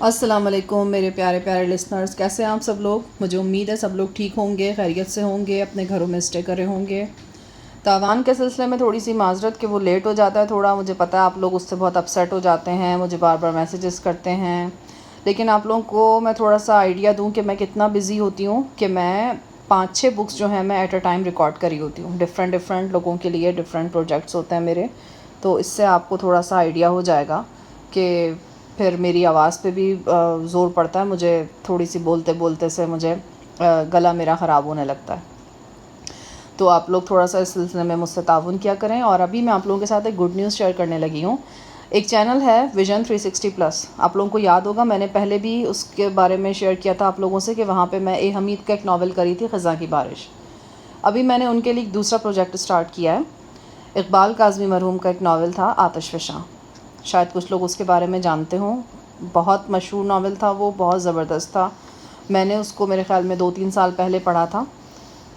السلام علیکم میرے پیارے پیارے لسنرز، کیسے ہیں آپ سب لوگ؟ مجھے امید ہے سب لوگ ٹھیک ہوں گے، خیریت سے ہوں گے، اپنے گھروں میں اسٹے کرے ہوں گے۔ تاوان کے سلسلے میں تھوڑی سی معذرت کہ وہ لیٹ ہو جاتا ہے تھوڑا، مجھے پتہ ہے آپ لوگ اس سے بہت اپسیٹ ہو جاتے ہیں، مجھے بار بار میسیجز کرتے ہیں، لیکن آپ لوگوں کو میں تھوڑا سا آئیڈیا دوں کہ میں کتنا بزی ہوتی ہوں کہ میں 5-6 بکس جو ہیں میں ایٹ اے ٹائم ریکارڈ کری ہوتی ہوں، ڈفرینٹ لوگوں کے لیے ڈفرینٹ پروجیکٹس ہوتے ہیں میرے، تو اس سے آپ کو تھوڑا سا آئیڈیا ہو جائے گا کہ پھر میری آواز پہ بھی زور پڑتا ہے، مجھے تھوڑی سی بولتے بولتے سے مجھے گلا میرا خراب ہونے لگتا ہے، تو آپ لوگ تھوڑا سا اس سلسلے میں مجھ سے تعاون کیا کریں۔ اور ابھی میں آپ لوگوں کے ساتھ ایک گڈ نیوز شیئر کرنے لگی ہوں۔ ایک چینل ہے ویژن 360+، آپ لوگوں کو یاد ہوگا میں نے پہلے بھی اس کے بارے میں شیئر کیا تھا آپ لوگوں سے کہ وہاں پہ میں اے حمید کا ایک ناول کری تھی، خزاں کی بارش۔ ابھی میں نے ان کے لیے ایک دوسرا پروجیکٹ سٹارٹ کیا ہے، اقبال کاظمی مرحوم کا ایک ناول تھا آتش فشاں، شاید کچھ لوگ اس کے بارے میں جانتے ہوں، بہت مشہور ناول تھا، وہ بہت زبردست تھا۔ میں نے اس کو میرے خیال میں 2-3 سال پہلے پڑھا تھا،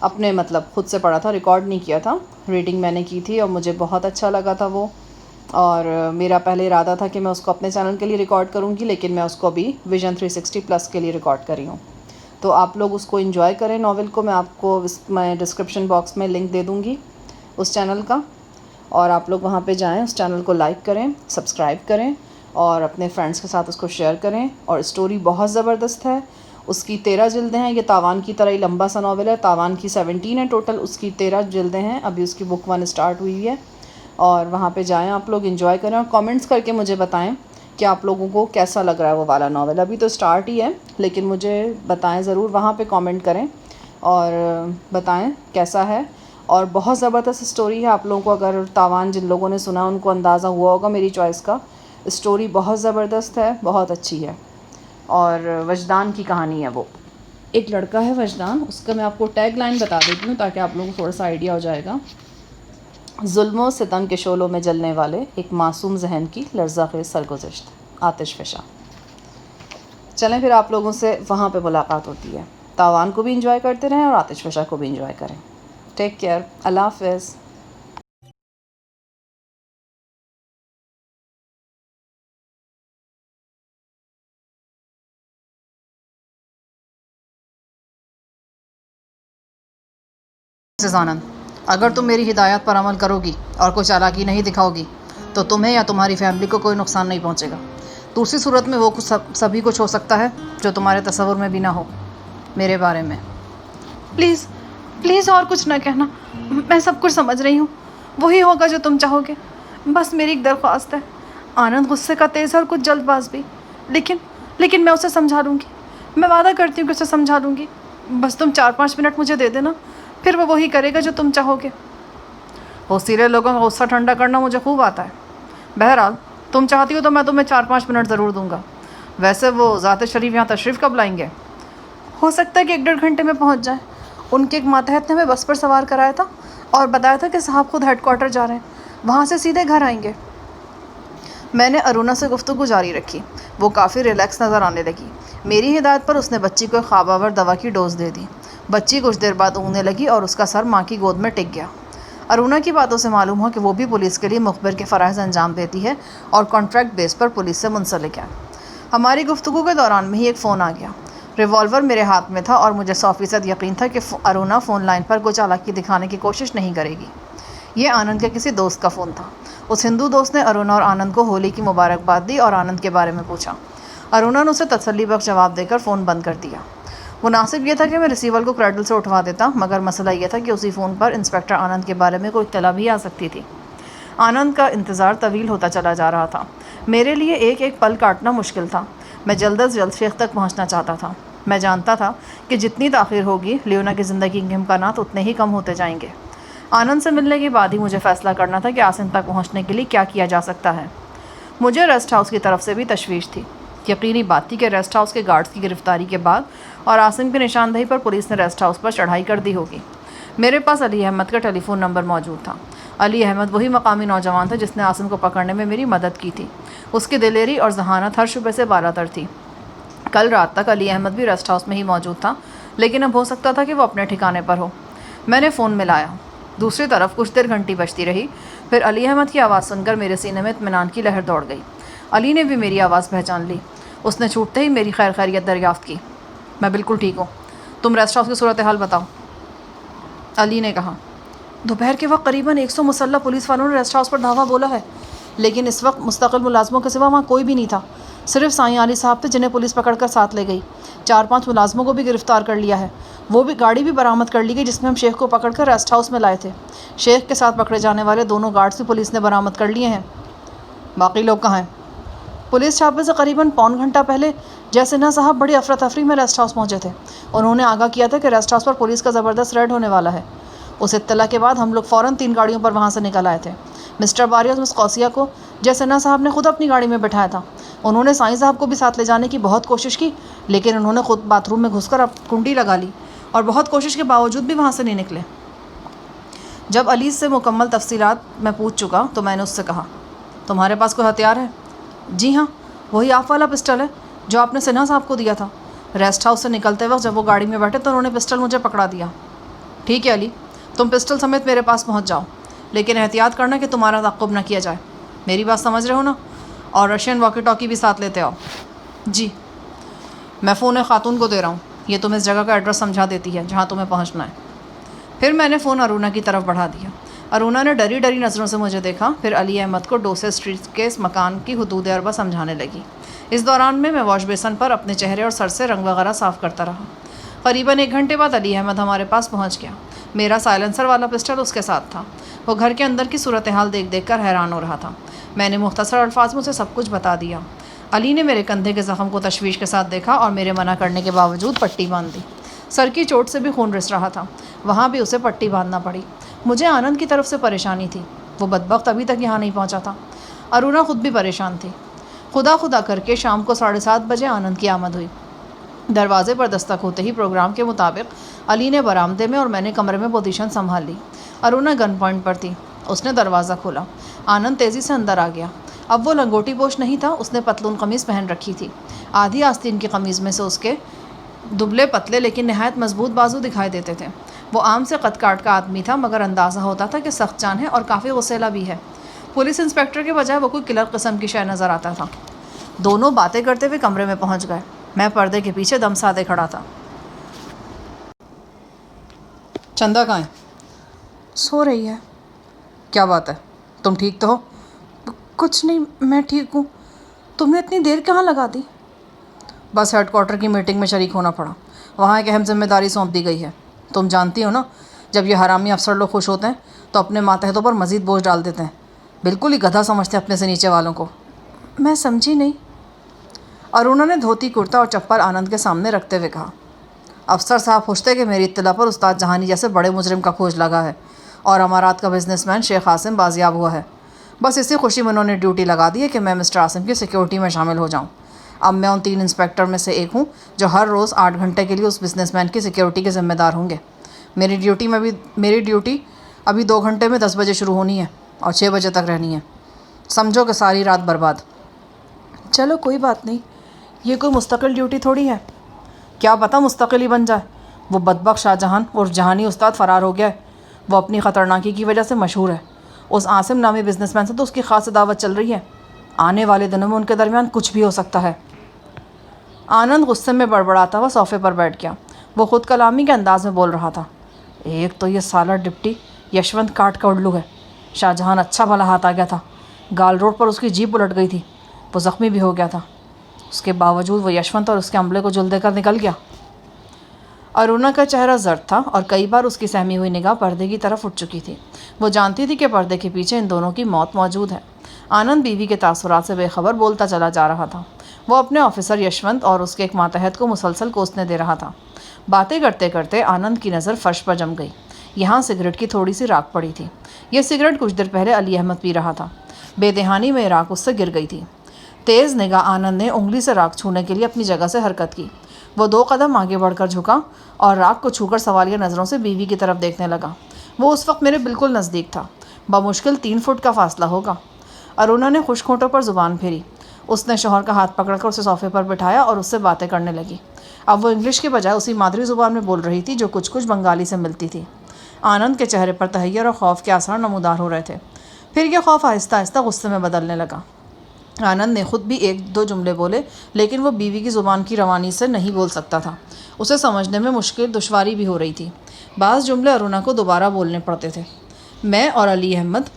اپنے مطلب خود سے پڑھا تھا، ریکارڈ نہیں کیا تھا، ریڈنگ میں نے کی تھی اور مجھے بہت اچھا لگا تھا وہ، اور میرا پہلے ارادہ تھا کہ میں اس کو اپنے چینل کے لیے ریکارڈ کروں گی، لیکن میں اس کو ابھی ویژن 360+ کے لیے ریکارڈ کری ہوں، تو آپ لوگ اس کو انجوائے کریں ناول کو۔ میں آپ کو میں ڈسکرپشن باکس میں لنک دے دوں گی اس چینل کا، اور آپ لوگ وہاں پہ جائیں، اس چینل کو لائک کریں، سبسکرائب کریں اور اپنے فرینڈس کے ساتھ اس کو شیئر کریں۔ اور اسٹوری بہت زبردست ہے، اس کی 13 جلدیں ہیں، یہ تاوان کی طرح ہی لمبا سا ناول ہے، تاوان کی 17 ہے ٹوٹل، اس کی 13 جلدیں ہیں، ابھی اس کی بک 1 اسٹارٹ ہوئی ہے، اور وہاں پہ جائیں آپ لوگ انجوائے کریں اور کامنٹس کر کے مجھے بتائیں کہ آپ لوگوں کو کیسا لگ رہا ہے وہ والا ناول۔ ابھی تو اسٹارٹ ہی ہے لیکن مجھے بتائیں ضرور، وہاں پہ کامنٹ کریں اور بتائیں کیسا ہے، اور بہت زبردست اسٹوری ہے۔ آپ لوگوں کو اگر تاوان جن لوگوں نے سنا ان کو اندازہ ہوا ہوگا میری چوائس کا، اسٹوری بہت زبردست ہے، بہت اچھی ہے، اور وجدان کی کہانی ہے وہ، ایک لڑکا ہے وجدان، اس کا میں آپ کو ٹیگ لائن بتا دیتی ہوں تاکہ آپ لوگوں کو تھوڑا سا آئیڈیا ہو جائے گا۔ ظلم و ستم کے شعلوں میں جلنے والے ایک معصوم ذہن کی لرزہ خیز سرگزشت، آتش فشاں۔ چلیں پھر آپ لوگوں سے وہاں پہ ملاقات ہوتی ہے، تاوان کو بھی انجوائے کرتے رہیں اور آتش فشاں کو بھی انجوائے کریں۔ ٹیک کیئر، اللہ حافظ۔ مسز آنند، اگر تم میری ہدایت پر عمل کرو گی اور کوئی چالاکی نہیں دکھاؤ گی تو تمہیں یا تمہاری فیملی کو کوئی نقصان نہیں پہنچے گا۔ دوسری صورت میں وہ کچھ سبھی کچھ ہو سکتا ہے جو تمہارے تصور میں بھی نہ ہو میرے بارے میں۔ پلیز پلیز اور کچھ نہ کہنا، میں سب کچھ سمجھ رہی ہوں، وہی ہوگا جو تم چاہو گے، بس میری ایک درخواست ہے۔ آنند غصے کا تیز اور کچھ جلد باز بھی، لیکن میں اسے سمجھا لوں گی، میں وعدہ کرتی ہوں کہ اسے سمجھا لوں گی، بس تم 4-5 منٹ مجھے دے دینا، پھر وہ وہی کرے گا جو تم چاہو گے۔ ہوشیرے لوگوں کا غصہ ٹھنڈا کرنا مجھے خوب آتا ہے، بہرحال تم چاہتی ہو تو میں تمہیں 4-5 منٹ ضرور دوں گا۔ ویسے وہ ذات شریف یہاں تشریف کب لائیں گے؟ ہو سکتا ہے کہ 1-1.5 گھنٹے میں پہنچ جائیں، ان کے ایک ماتحت نے ہمیں بس پر سوار کرایا تھا اور بتایا تھا کہ صاحب خود ہیڈ کوارٹر جا رہے ہیں، وہاں سے سیدھے گھر آئیں گے۔ میں نے ارونا سے گفتگو جاری رکھی، وہ کافی ریلیکس نظر آنے لگی۔ میری ہدایت پر اس نے بچی کو ایک خواب آور دوا کی ڈوز دے دی، بچی کچھ دیر بعد اونگنے لگی اور اس کا سر ماں کی گود میں ٹک گیا۔ ارونا کی باتوں سے معلوم ہوا کہ وہ بھی پولیس کے لیے مخبر کے فرائض انجام دیتی ہے اور کانٹریکٹ بیس پر پولیس سے منسلک ہے۔ ہماری گفتگو کے دوران میں ہی ایک فون آ گیا، ریوالور میرے ہاتھ میں تھا اور مجھے 100% یقین تھا کہ ارونا فون لائن پر کوئی چالاکی دکھانے کی کوشش نہیں کرے گی۔ یہ آنند کے کسی دوست کا فون تھا۔ اس ہندو دوست نے ارونا اور آنند کو ہولی کی مبارکباد دی اور آنند کے بارے میں پوچھا۔ ارونا نے اسے تسلی بخش جواب دے کر فون بند کر دیا۔ مناسب یہ تھا کہ میں ریسیور کو کریڈل سے اٹھوا دیتا، مگر مسئلہ یہ تھا کہ اسی فون پر انسپکٹر آنند کے بارے میں کوئی اطلاع بھی آ سکتی تھی۔ آنند کا انتظار طویل ہوتا چلا جا رہا تھا، میرے لیے ایک ایک پل کاٹنا مشکل تھا۔ میں جلد از جلد شیخ تک پہنچنا چاہتا تھا۔ میں جانتا تھا کہ جتنی تاخیر ہوگی لیونا کی زندگی کے امکانات اتنے ہی کم ہوتے جائیں گے۔ آنند سے ملنے کے بعد ہی مجھے فیصلہ کرنا تھا کہ آسن تک پہنچنے کے لیے کیا کیا جا سکتا ہے۔ مجھے ریسٹ ہاؤس کی طرف سے بھی تشویش تھی۔ یقینی بات تھی کہ ریسٹ ہاؤس کے گارڈز کی گرفتاری کے بعد اور عاصم کی نشاندہی پر پولیس نے ریسٹ ہاؤس پر چڑھائی کر دی ہوگی۔ میرے پاس علی احمد کا ٹیلی فون نمبر موجود تھا۔ علی احمد وہی مقامی نوجوان تھا جس نے عاصم کو پکڑنے میں میری مدد کی تھی۔ اس کی دلیری اور ذہانت ہر شعبے سے بالاتر تھی۔ کل رات تک علی احمد بھی ریسٹ ہاؤس میں ہی موجود تھا، لیکن اب ہو سکتا تھا کہ وہ اپنے ٹھکانے پر ہو۔ میں نے فون ملایا، دوسری طرف کچھ دیر گھنٹی بجتی رہی، پھر علی احمد کی آواز سن کر میرے سینے میں اطمینان کی لہر دوڑ گئی۔ علی نے بھی میری آواز پہچان لی۔ اس نے چھوٹتے ہی میری خیر خیریت دریافت کی۔ میں بالکل ٹھیک ہوں، تم ریسٹ ہاؤس کی صورتحال بتاؤ، علی نے کہا۔ دوپہر کے وقت قریباً 100 مسلح پولیس والوں نے ریسٹ ہاؤس پر دھاوا بولا ہے، لیکن اس وقت مستقل ملازموں کے سوا وہاں کوئی بھی نہیں تھا۔ صرف سائیں علی صاحب تھے جنہیں پولیس پکڑ کر ساتھ لے گئی۔ 4-5 ملازموں کو بھی گرفتار کر لیا ہے۔ وہ بھی گاڑی بھی برآمد کر لی گئی جس میں ہم شیخ کو پکڑ کر ریسٹ ہاؤس میں لائے تھے۔ شیخ کے ساتھ پکڑے جانے والے دونوں گارڈز بھی پولیس نے برآمد کر لیے ہیں۔ باقی لوگ کہاں ہیں؟ پولیس چھاپے سے قریباً پون گھنٹہ پہلے جے سنہا صاحب بڑی افراتفری میں ریسٹ ہاؤس پہنچے تھے۔ انہوں نے آگاہ کیا تھا کہ ریسٹ ہاؤس پر پولیس کا زبردست ریڈ ہونے والا ہے۔ اس اطلاع کے بعد ہم لوگ فوراً 3 گاڑیوں پر وہاں سے نکل آئے تھے۔ مسٹر باری اور مس قوسیہ کو جے سنہا صاحب نے خود اپنی گاڑی میں بٹھایا تھا۔ انہوں نے سائیں صاحب کو بھی ساتھ لے جانے کی بہت کوشش کی، لیکن انہوں نے خود باتھ روم میں گھس کر کنڈی لگا لی اور بہت کوشش کے باوجود بھی وہاں سے نہیں نکلے۔ جب علی سے مکمل تفصیلات میں پوچھ چکا تو میں نے اس سے کہا، تمہارے پاس کوئی ہتھیار ہے؟ جی ہاں، وہی آپ والا پسٹل ہے جو آپ نے سنہا صاحب کو دیا تھا۔ ریسٹ ہاؤس سے نکلتے وقت جب وہ گاڑی میں بیٹھے تو انہوں نے پسٹل مجھے پکڑا دیا۔ ٹھیک ہے علی، تم پسٹل سمیت میرے پاس پہنچ جاؤ، لیکن احتیاط کرنا کہ تمہارا تعقب نہ کیا جائے۔ میری بات سمجھ رہے ہو نا؟ اور رشین واکی ٹاکی بھی ساتھ لیتے آؤ۔ جی، میں فون خاتون کو دے رہا ہوں، یہ تمہیں اس جگہ کا ایڈریس سمجھا دیتی ہے جہاں تمہیں پہنچنا ہے۔ پھر میں نے فون ارونا کی طرف بڑھا دیا۔ ارونا نے ڈری ڈری نظروں سے مجھے دیکھا، پھر علی احمد کو ڈوسے اسٹریٹ کے اس مکان کی حدود اربا سمجھانے لگی۔ اس دوران میں واش بیسن پر اپنے چہرے اور سر سے رنگ وغیرہ صاف کرتا رہا۔ قریباً 1 گھنٹے بعد علی احمد ہمارے پاس پہنچ گیا۔ میرا سائلنسر والا پسٹل اس کے ساتھ تھا۔ وہ گھر کے اندر کی صورتحال دیکھ دیکھ کر حیران ہو رہا تھا۔ میں نے مختصر الفاظ میں اسے سب کچھ بتا دیا۔ علی نے میرے کندھے کے زخم کو تشویش کے ساتھ دیکھا اور میرے منع کرنے کے باوجود پٹی باندھ دی۔ سر کی چوٹ سے بھی خون رس رہا تھا، وہاں بھی اسے پٹی باندھنا پڑی۔ مجھے آنند کی طرف سے پریشانی تھی، وہ بدبخت ابھی تک یہاں نہیں پہنچا تھا۔ ارونا خود بھی پریشان تھی۔ خدا خدا کر کے شام کو 7:30 بجے آنند کی آمد ہوئی۔ دروازے پر دستک ہوتے ہی پروگرام کے مطابق علی نے برآمدے میں اور میں نے کمرے میں پوزیشن سنبھال لی۔ ارونا گن پوائنٹ پر تھی۔ اس نے دروازہ کھولا۔ آنند تیزی سے اندر آ گیا۔ اب وہ لنگوٹی پوش نہیں تھا، اس نے پتلون قمیض پہن رکھی تھی۔ آدھی آستین کی قمیض میں سے اس کے دبلے پتلے لیکن نہایت مضبوط بازو دکھائی دیتے تھے۔ وہ عام سے قد کاٹ کا آدمی تھا، مگر اندازہ ہوتا تھا کہ سخت جان ہے اور کافی غصیلا بھی ہے۔ پولیس انسپکٹر کے بجائے وہ کوئی کلرک قسم کی شے نظر آتا تھا۔ دونوں باتیں کرتے ہوئے کمرے میں پہنچ گئے۔ میں پردے کے پیچھے دم سادے کھڑا تھا۔ چندہ کہاں ہے؟ سو رہی ہے۔ کیا بات ہے، تم ٹھیک تو ہو؟ کچھ نہیں، میں ٹھیک ہوں۔ تم نے اتنی دیر کہاں لگا دی؟ بس ہیڈ کوارٹر کی میٹنگ میں شریک ہونا پڑا، وہاں ایک اہم ذمہ داری سونپ دی گئی ہے۔ تم جانتی ہو نا، جب یہ حرامی افسر لوگ خوش ہوتے ہیں تو اپنے ماتحتوں پر مزید بوجھ ڈال دیتے ہیں، بالکل ہی گدھا سمجھتے ہیں اپنے سے نیچے والوں کو۔ میں سمجھی نہیں۔ ارونا نے دھوتی کرتا اور چپل آنند کے سامنے رکھتے ہوئے کہا، افسر صاحب خوش تھے کہ میری اطلاع پر استاد جہانی جیسے بڑے مجرم کا کھوج لگا ہے اور امارات کا بزنس مین شیخ عاصم بازیاب ہوا ہے۔ بس اسی خوشی میں انہوں نے ڈیوٹی لگا دی ہے کہ میں مسٹر عاصم کی سیکیورٹی میں شامل ہو جاؤں۔ اب میں ان 3 انسپکٹر میں سے ایک ہوں جو ہر روز 8 گھنٹے کے لیے اس بزنس مین کی سیکیورٹی کے ذمہ دار ہوں گے۔ میری ڈیوٹی ابھی 2 گھنٹے میں 10 بجے شروع ہونی ہے اور 6 بجے تک رہنی ہے۔ سمجھو کہ ساری رات برباد۔ چلو کوئی بات نہیں، یہ کوئی مستقل ڈیوٹی تھوڑی ہے، کیا پتہ مستقل ہی بن جائے۔ وہ بدبخت شاہ جہان اور جہانی استاد فرار ہو گیا ہے، وہ اپنی خطرناکی کی وجہ سے مشہور ہے۔ اس عاصم نامی بزنس مین سے تو اس کی خاص دعوت چل رہی ہے، آنے والے دنوں میں ان کے درمیان کچھ بھی ہو سکتا ہے۔ آنند غصے میں بڑبڑاتا ہوا صوفے پر بیٹھ گیا۔ وہ خود کلامی کے انداز میں بول رہا تھا، ایک تو یہ سالہ ڈپٹی یشونت کاٹ کا اڈلو ہے۔ شاہ جہان اچھا بھلا ہاتھ آ گیا تھا، گال روڈ پر اس کی جیپ الٹ گئی تھی، وہ زخمی بھی ہو گیا تھا، اس کے باوجود وہ یشونت اور اس کے عملے کو جل دے کر نکل گیا۔ ارونا کا چہرہ زرد تھا اور کئی بار اس کی سہمی ہوئی نگاہ پردے کی طرف اٹھ چکی تھی۔ وہ جانتی تھی کہ پردے کے پیچھے ان دونوں کی موت موجود ہے۔ آنند بیوی کے تاثرات سے بے خبر بولتا چلا جا رہا تھا۔ وہ اپنے آفیسر یشونت اور اس کے ایک ماتحت کو مسلسل کوسنے دے رہا تھا۔ باتیں کرتے کرتے آنند کی نظر فرش پر جم گئی۔ یہاں سگریٹ کی تھوڑی سی راکھ پڑی تھی۔ یہ سگریٹ کچھ دیر پہلے علی احمد پی رہا تھا۔ بے دہانی میں راکھ اس سے گر گئی تھی۔ تیز نگاہ آنند نے انگلی سے راکھ چھونے کے لیے اپنی جگہ سے حرکت کی۔ وہ 2 قدم آگے بڑھ کر جھکا اور راکھ کو چھو کر سوالیہ نظروں سے بیوی کی طرف دیکھنے لگا۔ وہ اس وقت میرے بالکل نزدیک تھا، بمشکل 3 فٹ کا فاصلہ ہوگا۔ ارونا نے خشک ہونٹوں پر زبان پھیری۔ اس نے شوہر کا ہاتھ پکڑ کر اسے صوفے پر بٹھایا اور اس سے باتیں کرنے لگی۔ اب وہ انگلش کے بجائے اسی مادری زبان میں بول رہی تھی جو کچھ بنگالی سے ملتی تھی۔ آنند کے چہرے پر تحیر اور خوف کے آثار نمودار ہو رہے تھے۔ پھر یہ خوف آہستہ آہستہ غصے میں بدلنے لگا۔ آنند نے خود بھی ایک دو جملے بولے، لیکن وہ بیوی کی زبان کی روانی سے نہیں بول سکتا تھا۔ اسے سمجھنے میں دشواری بھی ہو رہی تھی۔ بعض جملے ارونا کو دوبارہ بولنے پڑتے تھے۔ میں اور علی احمد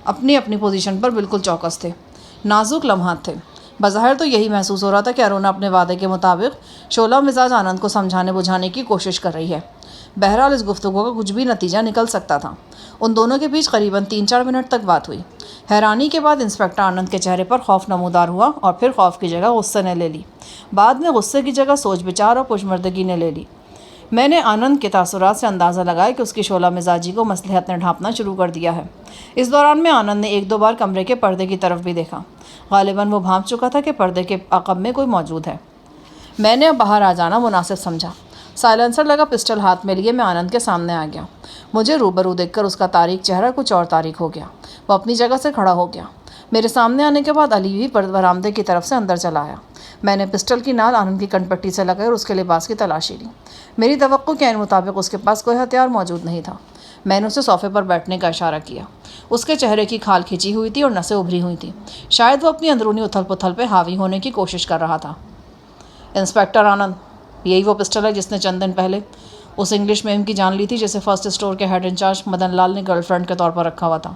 اپنی اپنی پوزیشن پر بالکل چوکس تھے۔ نازک لمحات تھے۔ بظاہر تو یہی محسوس ہو رہا تھا کہ ارونا اپنے وعدے کے مطابق شعلہ مزاج آنند کو سمجھانے بجھانے کی کوشش کر رہی ہے۔ بہرحال اس گفتگو کا کچھ بھی نتیجہ نکل سکتا تھا۔ ان دونوں کے بیچ قریباً 3-4 منٹ تک بات ہوئی۔ حیرانی کے بعد انسپکٹر آنند کے چہرے پر خوف نمودار ہوا اور پھر خوف کی جگہ غصے نے لے لی۔ بعد میں غصے کی جگہ سوچ بچار اور پشمردگی نے لے لی۔ میں نے آنند کے تاثرات سے اندازہ لگایا کہ اس کی شعلہ مزاجی کو مصلحت نے ڈھانپنا شروع کر دیا ہے۔ اس دوران میں آنند نے 1-2 بار کمرے کے پردے کی طرف بھی دیکھا۔ غالباً وہ بھانپ چکا تھا کہ پردے کے عقب میں کوئی موجود ہے۔ میں نے اب باہر آ جانا مناسب سمجھا۔ سائلنسر لگا پسٹل ہاتھ میں لیے میں آنند کے سامنے آ گیا۔ مجھے روبرو دیکھ کر اس کا تاریک چہرہ کچھ اور تاریک ہو گیا۔ وہ اپنی جگہ سے کھڑا ہو گیا۔ میرے سامنے آنے کے بعد علی بھی برآمدے کی طرف سے اندر چلا آیا۔ میں نے پسٹل کی نال آنند کی کنپٹی سے لگائی اور اس کے لباس کی تلاشی لی۔ میری توقع کے عین مطابق اس کے پاس کوئی ہتھیار موجود نہیں تھا۔ میں نے اسے صوفے پر بیٹھنے کا اشارہ کیا۔ اس کے چہرے کی کھال کھچی ہوئی تھی اور نسیں ابھری ہوئی تھیں۔ شاید وہ اپنی اندرونی اتھل پتھل پہ حاوی ہونے کی کوشش کر رہا تھا۔ انسپکٹر آنند، یہی وہ پسٹل ہے جس نے چند دن پہلے اس انگلش میم کی جان لی تھی جسے فرسٹ اسٹور کے ہیڈ انچارج مدن لال نے گرل فرینڈ کے طور پر رکھا ہوا تھا۔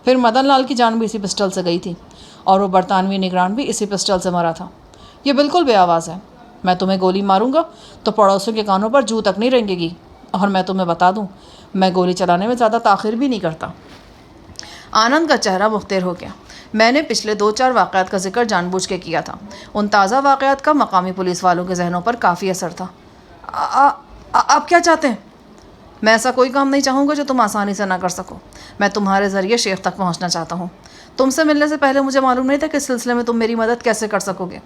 پھر مدن لال کی جان بھی اسی پسٹل سے گئی تھی اور وہ برطانوی نگران بھی اسی پسٹل سے مرا تھا۔ یہ بالکل بے آواز ہے۔ میں تمہیں گولی ماروں گا تو پڑوسیوں کے کانوں پر جوں تک نہیں رنگے گی، اور میں تمہیں بتا دوں میں گولی چلانے میں زیادہ تاخیر بھی نہیں کرتا۔ آنند کا چہرہ مختیر ہو گیا۔ میں نے پچھلے 2-4 واقعات کا ذکر جان بوجھ کے کیا تھا۔ ان تازہ واقعات کا مقامی پولیس والوں کے ذہنوں پر کافی اثر تھا۔ آپ کیا چاہتے ہیں؟ میں ایسا کوئی کام نہیں چاہوں گا جو تم آسانی سے نہ کر سکو۔ میں تمہارے ذریعے شیخ تک پہنچنا چاہتا ہوں۔ تم سے ملنے سے پہلے مجھے معلوم نہیں تھا کہ اس سلسلے میں تم میری مدد کیسے کر سکو گے،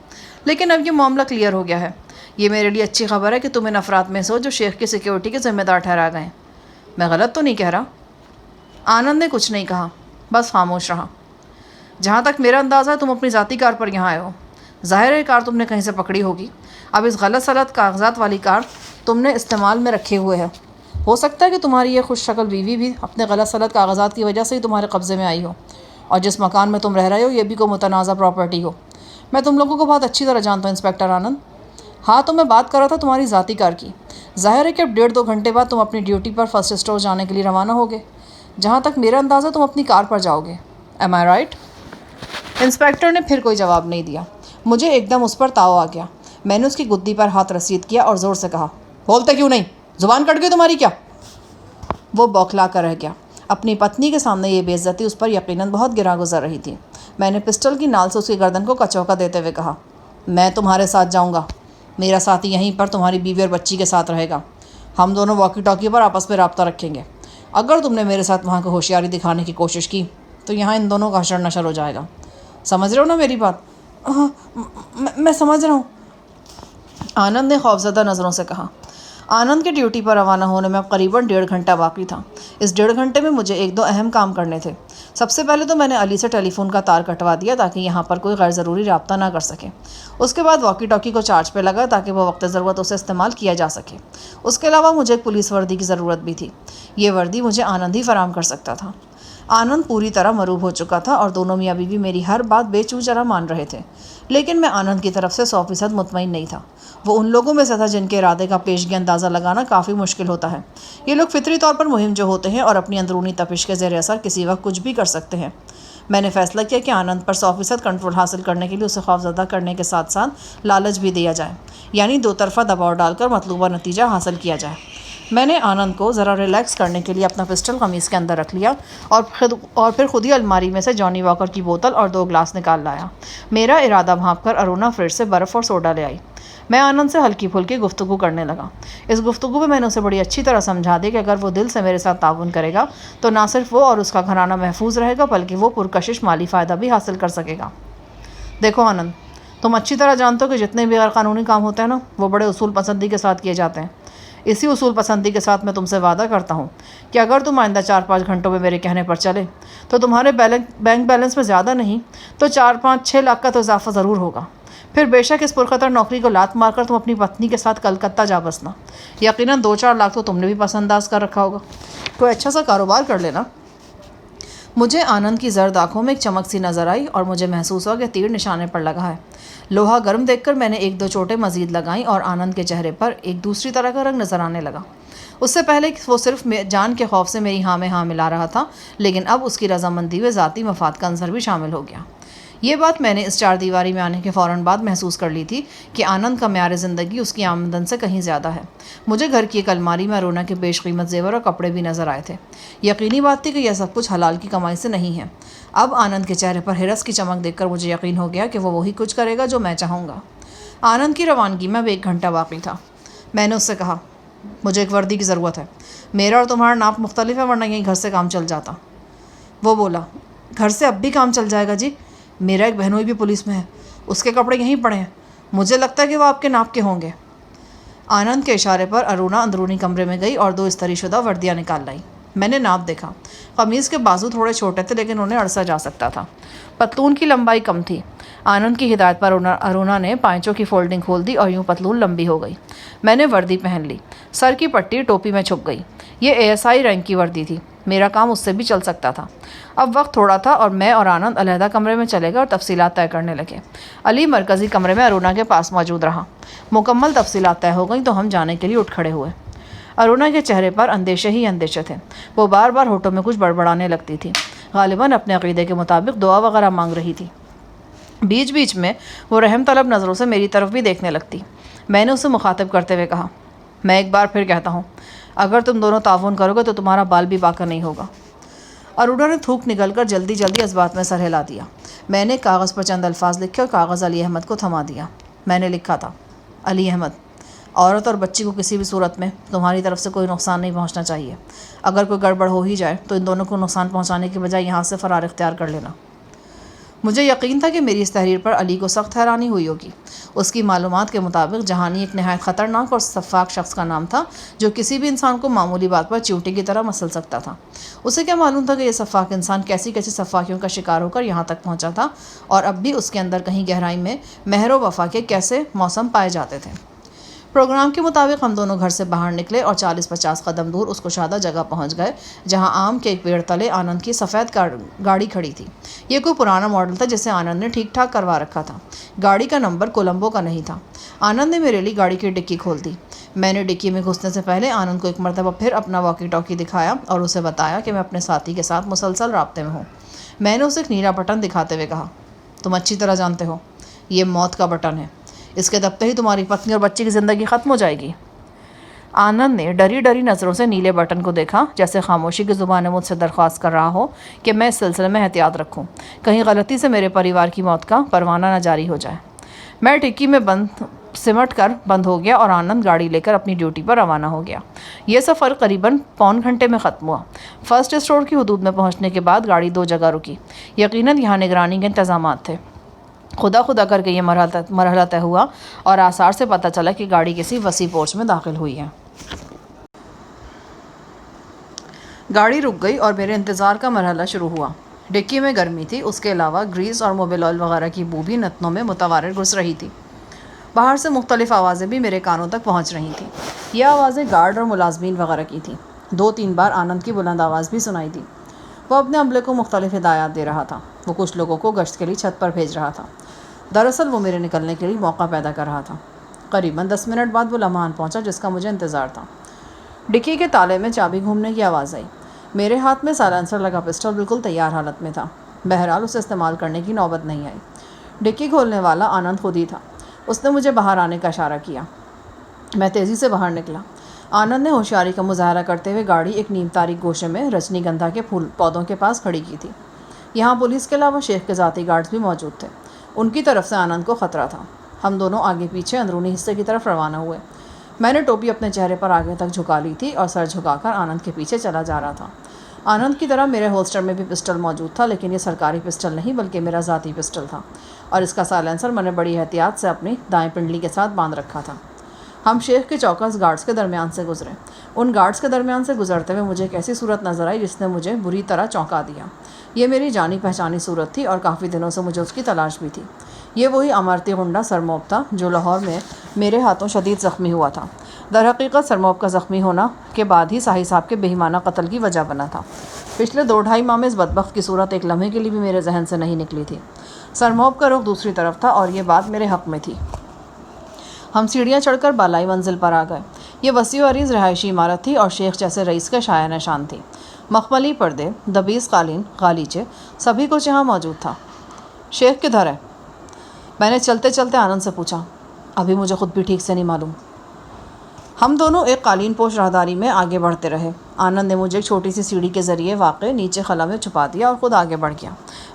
لیکن اب یہ معاملہ کلیئر ہو گیا ہے۔ یہ میرے لیے اچھی خبر ہے کہ تم ان افراد میں سو جو شیخ کی سیکیورٹی کے ذمہ دار ٹھہرا گئے ہیں۔ میں غلط تو نہیں کہہ رہا؟ آنند نے کچھ نہیں کہا، بس خاموش رہا۔ جہاں تک میرا اندازہ ہے تم اپنی ذاتی کار پر یہاں آئے ہو۔ ظاہر ہے کار تم نے کہیں سے پکڑی ہوگی۔ اب اس غلط سلط کاغذات والی کار تم نے استعمال میں رکھے ہوئے ہے۔ ہو سکتا ہے کہ تمہاری یہ خوش شکل بیوی بھی اپنے غلط سلط کاغذات کی وجہ سے ہی تمہارے قبضے میں آئی ہو، اور جس مکان میں تم رہ رہے ہو یہ بھی کوئی متنازع پراپرٹی ہو۔ میں تم لوگوں کو بہت اچھی طرح جانتا ہوں انسپکٹر آنند۔ ہاں تو میں بات کر رہا تھا تمہاری ذاتی کار کی۔ ظاہر ہے کہ اب 1.5-2 گھنٹے بعد تم اپنی ڈیوٹی پر فرسٹ اسٹور جانے کے لیے روانہ ہوگے۔ جہاں تک میرا اندازہ تم اپنی کار پر جاؤ گے۔ ایم آئی رائٹ؟ انسپکٹر نے پھر کوئی جواب نہیں دیا۔ مجھے ایک دم اس پر تاؤ آ گیا۔ میں نے اس کی گدی پر ہاتھ رسید کیا اور زور سے کہا، بولتے کیوں نہیں؟ زبان کٹ گئی تمہاری کیا؟ وہ بوکھلا کر رہ گیا۔ اپنی پتنی کے سامنے یہ بے عزتی اس پر یقیناً بہت گراں گزر رہی تھی۔ میں نے پسٹل کی نال سے اس کی گردن کو کچوکا دیتے ہوئے کہا، میں تمہارے ساتھ جاؤں گا۔ میرا ساتھی یہیں پر تمہاری بیوی اور بچی کے ساتھ رہے گا۔ ہم دونوں واکی ٹاکی پر آپس میں رابطہ رکھیں گے۔ اگر تم نے میرے ساتھ وہاں کو ہوشیاری دکھانے کی کوشش کی تو یہاں ان دونوں کا حشر نشر ہو جائے گا۔ سمجھ رہے ہو نا میری بات؟ ہاں میں سمجھ رہا ہوں، آنند نے خوفزدہ نظروں سے کہا۔ آنند کے ڈیوٹی پر روانہ ہونے میں اب قریباً 1.5 گھنٹہ باقی تھا۔ اس 1.5 گھنٹے میں مجھے 1-2 اہم کام کرنے تھے۔ سب سے پہلے تو میں نے علی سے ٹیلی فون کا تار کٹوا دیا تاکہ یہاں پر کوئی غیر ضروری رابطہ نہ کر سکے۔ اس کے بعد واکی ٹاکی کو چارج پہ لگا تاکہ وہ وقت ضرورت اسے استعمال کیا جا سکے۔ اس کے علاوہ مجھے ایک پولیس وردی کی ضرورت بھی تھی۔ یہ وردی مجھے آنند ہی فراہم کر سکتا تھا۔ آنند پوری طرح مروب ہو چکا تھا اور دونوں میاں بیوی میری ہر بات بے چوں چرا مان رہے تھے، لیکن میں آنند کی طرف سے 100% مطمئن نہیں تھا۔ وہ ان لوگوں میں سے تھا جن کے ارادے کا پیشگی اندازہ لگانا کافی مشکل ہوتا ہے۔ یہ لوگ فطری طور پر مہم جو ہوتے ہیں اور اپنی اندرونی تپش کے زیر اثر کسی وقت کچھ بھی کر سکتے ہیں۔ میں نے فیصلہ کیا کہ آنند پر 100% کنٹرول حاصل کرنے کے لیے اسے خوفزدہ کرنے کے ساتھ ساتھ لالچ بھی دیا جائے، یعنی 2 طرفہ دباؤ ڈال کر مطلوبہ نتیجہ حاصل کیا جائے۔ میں نے آنند کو ذرا ریلیکس کرنے کے لیے اپنا پسٹل قمیص کے اندر رکھ لیا اور پھر خود ہی الماری میں سے جانی واکر کی بوتل اور 2 گلاس نکال لایا۔ میرا ارادہ بھانپ کر ارونا فریج سے برف اور سوڈا لے آئی۔ میں آنند سے ہلکی پھلکی گفتگو کرنے لگا۔ اس گفتگو میں نے اسے بڑی اچھی طرح سمجھا دیا کہ اگر وہ دل سے میرے ساتھ تعاون کرے گا تو نہ صرف وہ اور اس کا گھرانہ محفوظ رہے گا بلکہ وہ پرکشش مالی فائدہ بھی حاصل کر سکے گا۔ دیکھو آنند، تم اچھی طرح جانتے ہو کہ جتنے بھی غیر قانونی کام ہوتے ہیں نا وہ بڑے اصول پسندی کے ساتھ کیے جاتے ہیں۔ اسی اصول پسندی کے ساتھ میں تم سے وعدہ کرتا ہوں کہ اگر تم آئندہ 4-5 گھنٹوں میں میرے کہنے پر چلے تو تمہارے بینک بیلنس میں زیادہ نہیں تو 4-5-6 لاکھ کا تو اضافہ ضرور ہوگا۔ پھر بے شک اس پرخطر نوکری کو لات مار کر تم اپنی پتنی کے ساتھ کلکتہ جا بسنا۔ یقیناً 2-4 لاکھ تو تم نے بھی پس انداز کر رکھا ہوگا۔ کوئی اچھا سا کاروبار کر لینا۔ مجھے آنند کی زرد آنکھوں میں ایک چمک سی نظر آئی اور مجھے محسوس ہوا کہ تیر نشانے پر لگا ہے۔ لوہا گرم دیکھ کر میں نے 1-2 چوٹیں مزید لگائیں اور آنند کے چہرے پر ایک دوسری طرح کا رنگ نظر آنے لگا۔ اس سے پہلے وہ صرف جان کے خوف سے میری ہاں میں ہاں ملا رہا تھا، لیکن اب اس کی رضامندی میں ذاتی مفاد کا عنصر بھی شامل ہو گیا۔ یہ بات میں نے اس 4 دیواری میں آنے کے فوراً بعد محسوس کر لی تھی کہ آنند کا معیار زندگی اس کی آمدن سے کہیں زیادہ ہے۔ مجھے گھر کی ایک الماری میں ارونا کے بیش قیمت زیور اور کپڑے بھی نظر آئے تھے۔ یقینی بات تھی کہ یہ سب کچھ حلال کی کمائی سے نہیں ہے۔ اب آنند کے چہرے پر ہرس کی چمک دیکھ کر مجھے یقین ہو گیا کہ وہ وہی کچھ کرے گا جو میں چاہوں گا۔ آنند کی روانگی میں اب 1 گھنٹہ باقی تھا۔ میں نے اس سے کہا، مجھے ایک وردی کی ضرورت ہے۔ میرا اور تمہارا ناپ مختلف ہے، ورنہ یہیں گھر سے کام چل جاتا۔ وہ بولا، گھر سے اب بھی کام چل جائے گا جی، میرا ایک بہنوئی بھی پولیس میں ہے، اس کے کپڑے یہیں پڑے ہیں، مجھے لگتا ہے کہ وہ آپ کے ناپ کے ہوں گے۔ آنند کے اشارے پر ارونا اندرونی کمرے میں گئی اور 2 استری شدہ وردیاں نکال لائی۔ میں نے ناپ دیکھا۔ قمیض کے بازو تھوڑے چھوٹے تھے لیکن انہیں اڑسا جا سکتا تھا۔ پتلون کی لمبائی کم تھی۔ آنند کی ہدایت پر ارونا نے پائچوں کی فولڈنگ کھول دی اور یوں پتلون لمبی ہو گئی۔ میں نے وردی پہن لی۔ سر کی پٹی ٹوپی میں چھپ گئی۔ یہ ASI رینک کی وردی تھی۔ میرا کام اس سے بھی چل سکتا تھا۔ اب وقت تھوڑا تھا اور میں اور آنند علیحدہ کمرے میں چلے گئے اور تفصیلات طے کرنے لگے۔ علی مرکزی کمرے میں ارونا کے پاس موجود رہا۔ مکمل تفصیلات طے ہو گئیں تو ہم جانے کے لیے اٹھ کھڑے ہوئے۔ ارونا کے چہرے پر اندیشے ہی اندیشے تھے۔ وہ بار بار ہونٹوں میں کچھ بڑبڑانے لگتی تھی، غالباً اپنے عقیدے کے مطابق دعا وغیرہ مانگ رہی تھی۔ بیچ بیچ میں وہ رحم طلب نظروں سے میری طرف بھی دیکھنے لگتی۔ میں نے اسے مخاطب کرتے ہوئے کہا، میں ایک بار پھر کہتا ہوں، اگر تم دونوں تعاون کرو گے تو تمہارا بال بھی باقی نہیں ہوگا۔ ارونا نے تھوک نگل کر جلدی جلدی اس بات میں سر ہلا دیا۔ میں نے کاغذ پر چند الفاظ لکھے اور کاغذ علی احمد کو تھما دیا۔ میں نے لکھا تھا، علی احمد، عورت اور بچی کو کسی بھی صورت میں تمہاری طرف سے کوئی نقصان نہیں پہنچنا چاہیے۔ اگر کوئی گڑبڑ ہو ہی جائے تو ان دونوں کو نقصان پہنچانے کے بجائے یہاں سے فرار اختیار کر لینا۔ مجھے یقین تھا کہ میری اس تحریر پر علی کو سخت حیرانی ہوئی ہوگی۔ اس کی معلومات کے مطابق جہانی ایک نہایت خطرناک اور شفاق شخص کا نام تھا جو کسی بھی انسان کو معمولی بات پر چیونٹی کی طرح مسل سکتا تھا۔ اسے کیا معلوم تھا کہ یہ شفاق انسان کیسی کیسی شفاقیوں کا شکار ہو کر یہاں تک پہنچا تھا اور اب بھی اس کے اندر کہیں گہرائی میں مہر و وفا کے کیسے موسم پائے جاتے تھے۔ پروگرام کے مطابق ہم دونوں گھر سے باہر نکلے اور 40-50 قدم دور اس کشادہ جگہ پہنچ گئے جہاں آم کے ایک پیڑ تلے آنند کی سفید گاڑی کھڑی تھی۔ یہ کوئی پرانا ماڈل تھا جسے آنند نے ٹھیک ٹھاک کروا رکھا تھا۔ گاڑی کا نمبر کولمبو کا نہیں تھا۔ آنند نے میرے لیے گاڑی کی ڈکی کھول دی۔ میں نے ڈکی میں گھسنے سے پہلے آنند کو ایک مرتبہ پھر اپنا واکی ٹاکی دکھایا اور اسے بتایا کہ میں اپنے ساتھی کے ساتھ مسلسل رابطے میں ہوں۔ میں نے اسے ایک نیلا بٹن دکھاتے ہوئے کہا، تم اچھی طرح جانتے ہو یہ موت کا بٹن ہے، اس کے دبتے ہی تمہاری پتنی اور بچی کی زندگی ختم ہو جائے گی۔ آنند نے ڈری ڈری نظروں سے نیلے بٹن کو دیکھا، جیسے خاموشی کی زبان نے مجھ سے درخواست کر رہا ہو کہ میں اس سلسلے میں احتیاط رکھوں، کہیں غلطی سے میرے پریوار کی موت کا پروانہ نہ جاری ہو جائے۔ میں ٹکی میں سمٹ کر بند ہو گیا اور آنند گاڑی لے کر اپنی ڈیوٹی پر روانہ ہو گیا۔ یہ سفر قریباً پون گھنٹے میں ختم ہوا۔ فرسٹ اسٹور کی حدود میں پہنچنے کے بعد گاڑی 2 جگہ رکی۔ یقیناً یہاں نگرانی کے انتظامات تھے۔ خدا کر کے یہ مرحلہ طے ہوا اور آثار سے پتہ چلا کہ گاڑی کسی وسیع پورچ میں داخل ہوئی ہے۔ گاڑی رک گئی اور میرے انتظار کا مرحلہ شروع ہوا۔ ڈکی میں گرمی تھی، اس کے علاوہ گریس اور موبل آئل وغیرہ کی بو بھی نتنوں میں متواتر گھس رہی تھی۔ باہر سے مختلف آوازیں بھی میرے کانوں تک پہنچ رہی تھیں۔ یہ آوازیں گارڈ اور ملازمین وغیرہ کی تھیں۔ 2-3 بار آنند کی بلند آواز بھی سنائی دی۔ وہ اپنے عملے کو مختلف ہدایات دے رہا تھا۔ وہ کچھ لوگوں کو گشت کے لیے چھت پر بھیج رہا تھا۔ دراصل وہ میرے نکلنے کے لیے موقع پیدا کر رہا تھا۔ قریباً 10 منٹ بعد وہ لمحہ پہنچا جس کا مجھے انتظار تھا۔ ڈکی کے تالے میں چابی گھومنے کی آواز آئی۔ میرے ہاتھ میں سائلنسر لگا پسٹل بالکل تیار حالت میں تھا۔ بہرحال اسے استعمال کرنے کی نوبت نہیں آئی۔ ڈکی کھولنے والا آنند خود ہی تھا۔ اس نے مجھے باہر آنے کا اشارہ کیا۔ میں تیزی سے باہر نکلا۔ آنند نے ہوشیاری کا مظاہرہ کرتے ہوئے گاڑی ایک نیم تاریک گوشے میں رجنی گندھا کے پودوں کے پاس کھڑی کی تھی۔ یہاں پولیس کے علاوہ شیخ کے ذاتی گارڈز بھی موجود تھے۔ ان کی طرف سے آنند کو خطرہ تھا۔ ہم دونوں آگے پیچھے اندرونی حصے کی طرف روانہ ہوئے۔ میں نے ٹوپی اپنے چہرے پر آگے تک جھکا لی تھی اور سر جھکا کر آنند کے پیچھے چلا جا رہا تھا۔ آنند کی طرح میرے ہولسٹر میں بھی پسٹل موجود تھا، لیکن یہ سرکاری پسٹل نہیں بلکہ میرا ذاتی پسٹل تھا اور اس کا سائلنسر میں نے بڑی احتیاط سے اپنی دائیں پنڈلی کے ساتھ باندھ رکھا تھا۔ ہم شیخ کے چوکس گارڈز کے درمیان سے گزرے۔ ان گارڈز کے درمیان سے گزرتے ہوئے مجھے ایک ایسی صورت نظر آئی جس نے مجھے بری طرح چونکا دیا۔ یہ میری جانی پہچانی صورت تھی اور کافی دنوں سے مجھے اس کی تلاش بھی تھی۔ یہ وہی امارتی غنڈہ سرموب تھا جو لاہور میں میرے ہاتھوں شدید زخمی ہوا تھا۔ در حقیقت سرموب کا زخمی ہونا کے بعد ہی ساحی صاحب کے بہیمانہ قتل کی وجہ بنا تھا۔ پچھلے 2-2.5 ماہ میں اس بدبخت کی صورت ایک لمحے کے لیے بھی میرے ذہن سے نہیں نکلی تھی۔ سرموب کا رخ دوسری طرف تھا اور یہ بات میرے حق میں تھی۔ ہم سیڑھیاں چڑھ کر بالائی منزل پر آ گئے۔ یہ وسیع و عریض رہائشی عمارت تھی اور شیخ جیسے رئیس کا شایع نشان تھی۔ مخملی پردے، دبیز قالین، غالیچے، سبھی کچھ یہاں موجود تھا۔ شیخ کدھر ہے؟ میں نے چلتے چلتے آنند سے پوچھا۔ ابھی مجھے خود بھی ٹھیک سے نہیں معلوم۔ ہم دونوں ایک قالین پوش راہداری میں آگے بڑھتے رہے۔ آنند نے مجھے ایک چھوٹی سی سیڑھی کے ذریعے واقع نیچے خلا میں چھپا دیا اور خود آگے بڑھ گیا۔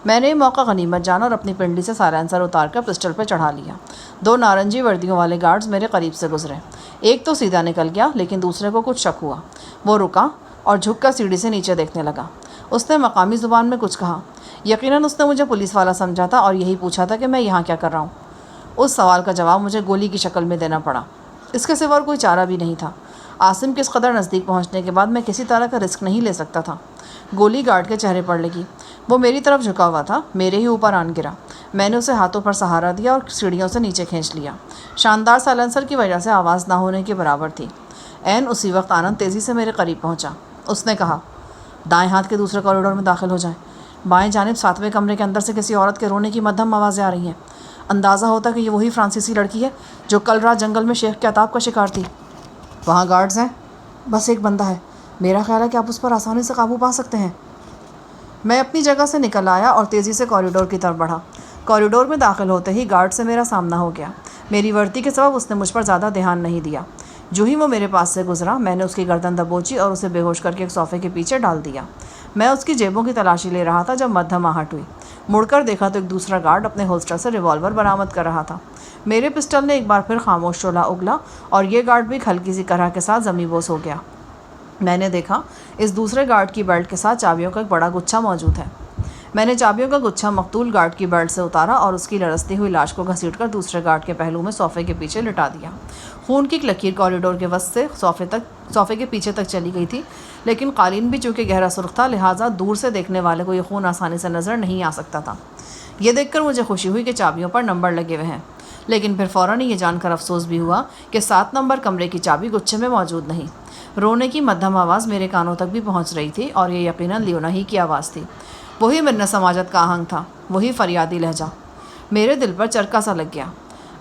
میں نے یہ موقع غنیمت جانا اور اپنی پنڈلی سے سائلنسر اتار کر پسٹل پہ چڑھا لیا۔ 2 نارنجی وردیوں والے گارڈز میرے قریب سے گزرے۔ ایک تو سیدھا نکل گیا لیکن دوسرے کو کچھ شک ہوا۔ وہ رکا اور جھک کر سیڑھی سے نیچے دیکھنے لگا۔ اس نے مقامی زبان میں کچھ کہا۔ یقیناً اس نے مجھے پولیس والا سمجھا تھا اور یہی پوچھا تھا کہ میں یہاں کیا کر رہا ہوں۔ اس سوال کا جواب مجھے گولی کی شکل میں دینا پڑا۔ اس کے سوا کوئی چارہ بھی نہیں تھا۔ عاصم کے اس قدر نزدیک پہنچنے کے بعد میں کسی طرح کا رسک نہیں لے سکتا تھا۔ گولی گارڈ کے چہرے پر لگی۔ وہ میری طرف جھکا ہوا تھا، میرے ہی اوپر آن گرا۔ میں نے اسے ہاتھوں پر سہارا دیا اور سیڑھیوں سے نیچے کھینچ لیا۔ شاندار سائلنسر کی وجہ سے آواز نہ ہونے کے برابر تھی۔ عین اسی وقت آنند تیزی سے میرے قریب پہنچا۔ اس نے کہا، دائیں ہاتھ کے دوسرے کوریڈور میں داخل ہو جائیں۔ بائیں جانب 7ویں کمرے کے اندر سے کسی عورت کے رونے کی مدھم آوازیں آ رہی ہیں۔ اندازہ ہوتا کہ یہ وہی فرانسیسی لڑکی ہے جو کل رات جنگل میں شیخ کے عطاب کا شکار تھی۔ وہاں گارڈز ہیں؟ بس ایک بندہ ہے۔ میرا خیال ہے کہ آپ اس پر آسانی سے قابو پا سکتے ہیں۔ میں اپنی جگہ سے نکل آیا اور تیزی سے کوریڈور کی طرف بڑھا۔ کوریڈور میں داخل ہوتے ہی گارڈ سے میرا سامنا ہو گیا۔ میری وردی کے سبب اس نے مجھ پر زیادہ دھیان نہیں دیا۔ جو ہی وہ میرے پاس سے گزرا میں نے اس کی گردن دبوچی اور اسے بے ہوش کر کے ایک صوفے کے پیچھے ڈال دیا۔ میں اس کی جیبوں کی تلاشی لے رہا تھا جب مدھم آہٹ ہوئی۔ مڑ کر دیکھا تو ایک دوسرا گارڈ اپنے ہولسٹر سے ریوالور برآمد کر رہا تھا۔ میرے پسٹل نے ایک بار پھر خاموش شعلہ اگلا اور یہ گارڈ بھی ہلکی سی کرہ کے ساتھ زمیں بوس ہو گیا۔ میں نے دیکھا اس دوسرے گارڈ کی بیلٹ کے ساتھ چابیوں کا ایک بڑا گچھا موجود ہے۔ میں نے چابیوں کا گچھا مقتول گارڈ کی بیلٹ سے اتارا اور اس کی لرزتی ہوئی لاش کو گھسیٹ کر دوسرے گارڈ کے پہلو میں صوفے کے پیچھے لٹا دیا۔ خون کی ایک لکیر کوریڈور کے وسط سے صوفے کے پیچھے تک چلی گئی تھی، لیکن قالین بھی چونکہ گہرا سرخ تھا لہٰذا دور سے دیکھنے والے کو یہ خون آسانی سے نظر نہیں آ سکتا تھا۔ یہ دیکھ کر مجھے خوشی ہوئی کہ چابیوں پر نمبر لگے ہوئے ہیں، لیکن پھر فوراً یہ جان کر افسوس بھی ہوا کہ 7 نمبر کمرے کی چابی گچھے میں موجود نہیں۔ رونے کی مدھم آواز میرے کانوں تک بھی پہنچ رہی تھی اور یہ یقیناً لیونا ہی کی آواز تھی۔ وہی مرن سماجت کا آہنگ تھا، وہی فریادی لہجہ۔ میرے دل پر چرکا سا لگ گیا۔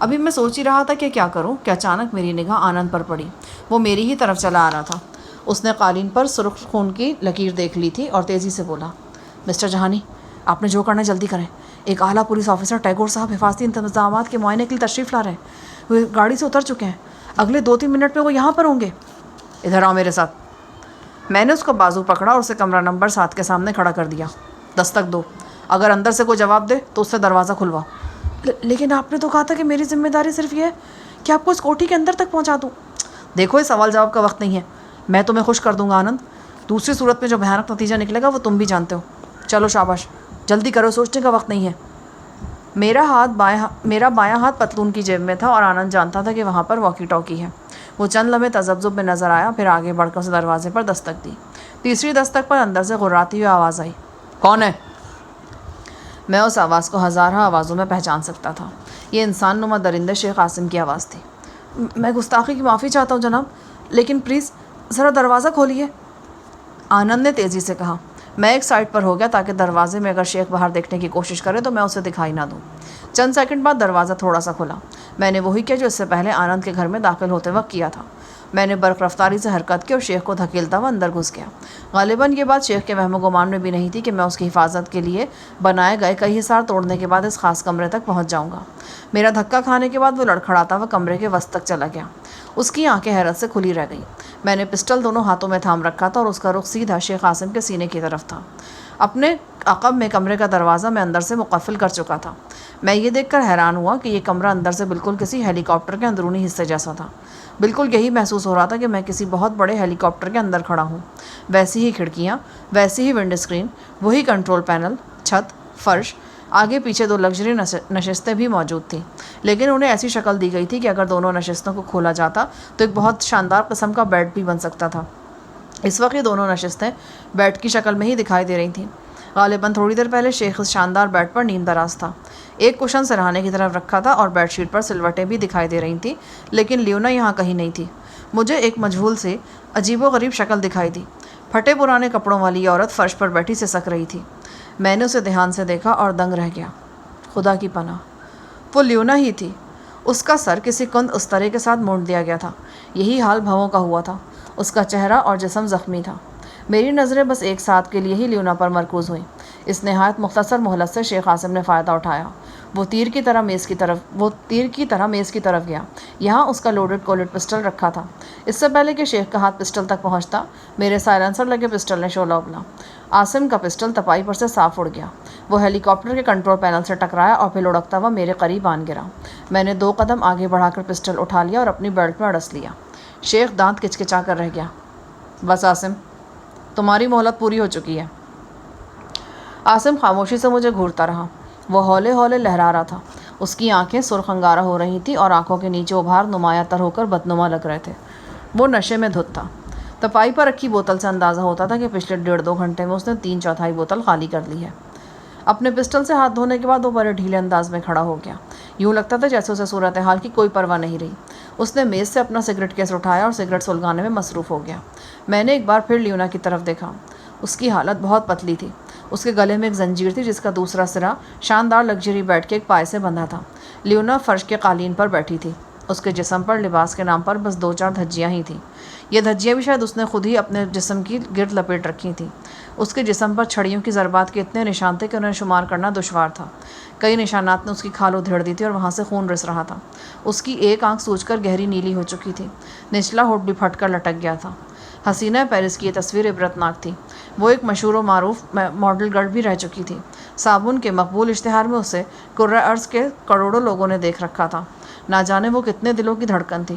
ابھی میں سوچ ہی رہا تھا کہ کیا کروں کہ اچانک میری نگاہ آنند پر پڑی۔ وہ میری ہی طرف چلا آ رہا تھا۔ اس نے قالین پر سرخ خون کی لکیر دیکھ لی تھی اور تیزی سے بولا، مسٹر جہانی، آپ نے جو کرنا جلدی کریں۔ ایک اعلیٰ پولیس آفیسر ٹیگور صاحب حفاظتی انتظامات کے معائنے کے لیے تشریف لا رہے ہیں۔ وہ گاڑی سے اتر چکے ہیں۔ اگلے 2-3 منٹ میں وہ یہاں پر ہوں گے۔ ادھر آؤ میرے ساتھ۔ میں نے اس کو بازو پکڑا اور اسے کمرہ نمبر 7 کے سامنے کھڑا کر دیا۔ دستک دو، اگر اندر سے کوئی جواب دے تو اس سے دروازہ کھلواؤ۔ لیکن آپ نے تو کہا تھا کہ میری ذمہ داری صرف یہ ہے کہ آپ کو اس کوٹھی کے اندر تک پہنچا دوں۔ دیکھو یہ سوال جواب کا وقت نہیں ہے۔ میں تمہیں خوش کر دوں گا آنند۔ دوسری صورت میں جو بھیانک نتیجہ نکلے گا وہ تم بھی جانتے ہو۔ چلو شاباش، جلدی کرو، سوچنے کا وقت نہیں ہے۔ میرا بایاں ہاتھ پتلون کی جیب میں تھا اور آنند جانتا تھا کہ وہاں پر واکی ٹاکی ہے۔ وہ چند لمحے تذبذب میں نظر آیا، پھر آگے بڑھ کر اسے دروازے پر دستک دی۔ تیسری دستک پر اندر سے غراتی ہوئی آواز آئی، کون ہے؟ میں اس آواز کو ہزارہ آوازوں میں پہچان سکتا تھا۔ یہ انسان نما درندے شیخ عاصم کی آواز تھی۔ میں گستاخی کی معافی چاہتا ہوں جناب، لیکن پلیز ذرا دروازہ کھولیے، آنند نے تیزی سے کہا۔ میں ایک سائڈ پر ہو گیا تاکہ دروازے میں اگر شیخ باہر دیکھنے کی کوشش کرے تو میں اسے دکھائی نہ دوں۔ چند سیکنڈ بعد دروازہ تھوڑا سا کھلا۔ میں نے وہی کیا جو اس سے پہلے آنند کے گھر میں داخل ہوتے وقت کیا تھا۔ میں نے برق رفتاری سے حرکت کی اور شیخ کو دھکیلتا ہوا اندر گھس گیا۔ غالباً یہ بات شیخ کے وہم و گمان میں بھی نہیں تھی کہ میں اس کی حفاظت کے لیے بنائے گئے کئی حصار توڑنے کے بعد اس خاص کمرے تک پہنچ جاؤں گا۔ میرا دھکا کھانے کے بعد وہ لڑکھڑاتا ہوا کمرے کے وسط تک چلا گیا۔ اس کی آنکھیں حیرت سے کھلی رہ گئیں۔ میں نے پسٹل دونوں ہاتھوں میں تھام رکھا تھا اور اس کا رخ سیدھا شیخ عاصم کے سینے کی طرف تھا۔ اپنے عقب میں کمرے کا دروازہ میں اندر سے مقفل کر چکا تھا۔ میں یہ دیکھ کر حیران ہوا کہ یہ کمرہ اندر سے بالکل کسی ہیلی کاپٹر کے اندرونی حصے جیسا تھا۔ بالکل یہی محسوس ہو رہا تھا کہ میں کسی بہت بڑے ہیلی کاپٹر کے اندر کھڑا ہوں۔ ویسی ہی کھڑکیاں، ویسی ہی ونڈو اسکرین، وہی کنٹرول پینل، چھت، فرش، آگے پیچھے 2 لگژری نشستیں بھی موجود تھیں، لیکن انہیں ایسی شکل دی گئی تھی کہ اگر دونوں نشستوں کو کھولا جاتا تو ایک بہت شاندار قسم کا بیڈ بھی بن سکتا تھا۔ اس وقت یہ دونوں نشستیں بیڈ کی شکل میں ہی دکھائی دے رہی تھیں۔ غالباً تھوڑی دیر پہلے شیخ اس شاندار بیڈ پر نیم دراز تھا۔ ایک کشن سرہانے کی طرف رکھا تھا اور بیڈ شیٹ پر سلوٹیں بھی دکھائی دے رہی تھیں، لیکن لیونا یہاں کہیں نہیں تھی۔ مجھے ایک مجہول سے عجیب و غریب شکل دکھائی دی۔ پھٹے پرانے کپڑوں والی عورت فرش پر بیٹھی سسک رہی تھی۔ میں نے اسے دھیان سے دیکھا اور دنگ رہ گیا۔ خدا کی پناہ، وہ لیونا ہی تھی۔ اس کا سر کسی کند استرے کے ساتھ مونڈ دیا گیا تھا۔ یہی حال بھووں کا ہوا تھا۔ اس کا چہرہ اور جسم زخمی تھا۔ میری نظریں بس ایک ساتھ کے لیے ہی لیونا پر مرکوز ہوئیں۔ اس نہایت مختصر مہلت سے شیخ عاصم نے فائدہ اٹھایا۔ وہ تیر کی طرح میز کی طرف گیا۔ یہاں اس کا لوڈڈ کولڈ پسٹل رکھا تھا۔ اس سے پہلے کہ شیخ کا ہاتھ پسٹل تک پہنچتا، میرے سائلنسر لگے پسٹل نے شعلہ اگلا۔ عاصم کا پسٹل تپائی پر سے صاف اڑ گیا۔ وہ ہیلی کاپٹر کے کنٹرول پینل سے ٹکرایا اور پھر لڑکتا ہوا میرے قریب آن گرا۔ میں نے 2 قدم آگے بڑھا کر پسٹل اٹھا لیا اور اپنی بیلٹ میں اڑس لیا۔ شیخ دانت کچکچا کر رہ گیا۔ بس عاصم، تمہاری مہلت پوری ہو چکی ہے۔ عاصم خاموشی سے مجھے گھورتا رہا۔ وہ ہولے ہولے لہرا رہا تھا۔ اس کی آنکھیں سرخ انگارہ ہو رہی تھیں اور آنکھوں کے نیچے ابھار نمایاں تر ہو کر بدنما لگ رہے تھے۔ وہ نشے میں دھت تھا۔ تپائی پر رکھی بوتل سے اندازہ ہوتا تھا کہ پچھلے 1.5-2 گھنٹے میں اس نے 3/4 بوتل خالی کر لی ہے۔ اپنے پسٹل سے ہاتھ دھونے کے بعد وہ بڑے ڈھیلے انداز میں کھڑا ہو گیا۔ یوں لگتا تھا جیسے اسے صورتحال کی کوئی پرواہ نہیں رہی۔ اس نے میز سے اپنا سگریٹ کیس اٹھایا اور سگریٹ سلگانے میں مصروف ہو گیا۔ میں نے ایک بار پھر لیونا کی طرف دیکھا۔ اس کی حالت بہت پتلی تھی۔ اس کے گلے میں ایک زنجیر تھی جس کا دوسرا سرا شاندار لگژری بیڈ کے ایک پائے سے بندھا تھا۔ لیونا فرش کے قالین پر بیٹھی تھی۔ اس کے جسم پر لباس کے نام پر بس 2-4 دھجیاں ہی تھیں۔ یہ دھجیاں بھی شاید اس نے خود ہی اپنے جسم کی گرد لپیٹ رکھی تھیں۔ اس کے جسم پر چھڑیوں کی ضربات کے اتنے نشان تھے کہ انہیں شمار کرنا دشوار تھا۔ کئی نشانات نے اس کی کھال ادھیڑ دی تھی اور وہاں سے خون رس رہا تھا۔ اس کی ایک آنکھ سوج کر گہری نیلی ہو چکی تھی۔ نچلا ہونٹ بھی پھٹ کر لٹک گیا تھا۔ حسینہ پیرس کی یہ تصویر عبرتناک تھی۔ وہ ایک مشہور و معروف ماڈل گرل بھی رہ چکی تھی۔ صابن کے مقبول اشتہار میں اسے کرۂ ارض کے کروڑوں لوگوں نے دیکھ رکھا تھا۔ نہ جانے وہ کتنے دلوں کی دھڑکن تھی۔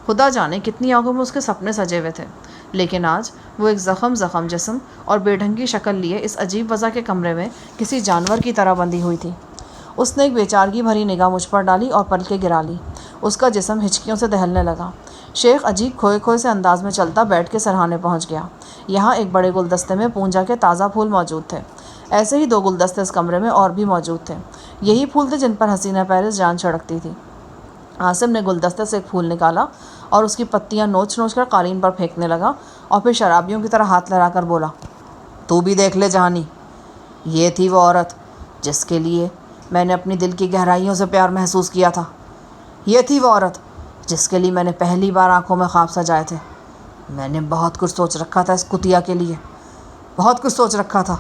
خدا جانے کتنی آنکھوں میں اس کے سپنے سجے ہوئے تھے۔ لیکن آج وہ ایک زخم جسم اور بے ڈھنگی شکل لیے اس عجیب وضع کے کمرے میں کسی جانور کی طرح بندھی ہوئی تھی۔ اس نے ایک بیچارگی بھری نگاہ مجھ پر ڈالی اور پلکیں گرا لی۔ اس کا جسم ہچکیوں سے دہلنے لگا۔ شیخ عجیب کھوئے کھوئے سے انداز میں چلتا بیڈ کے سرہانے پہنچ گیا۔ یہاں ایک بڑے گلدستے میں پونجا کے تازہ پھول موجود تھے۔ ایسے ہی 2 گلدستے اس کمرے میں اور بھی موجود تھے۔ یہی پھول تھے جن پر حسینہ پیرس جان چھڑکتی تھی۔ عاصم نے گلدستے سے ایک پھول نکالا اور اس کی پتیاں نوچ نوچ کر قالین پر پھینکنے لگا اور پھر شرابیوں کی طرح ہاتھ لہرا کر بولا، تو بھی دیکھ لے جہانی، یہ تھی وہ عورت جس کے لیے میں نے اپنی دل کی گہرائیوں سے پیار محسوس کیا تھا۔ یہ تھی وہ عورت جس کے لیے میں نے پہلی بار آنکھوں میں خواب سجائے تھے۔ میں نے بہت کچھ سوچ رکھا تھا اس کتیا کے لیے، بہت کچھ سوچ رکھا تھا۔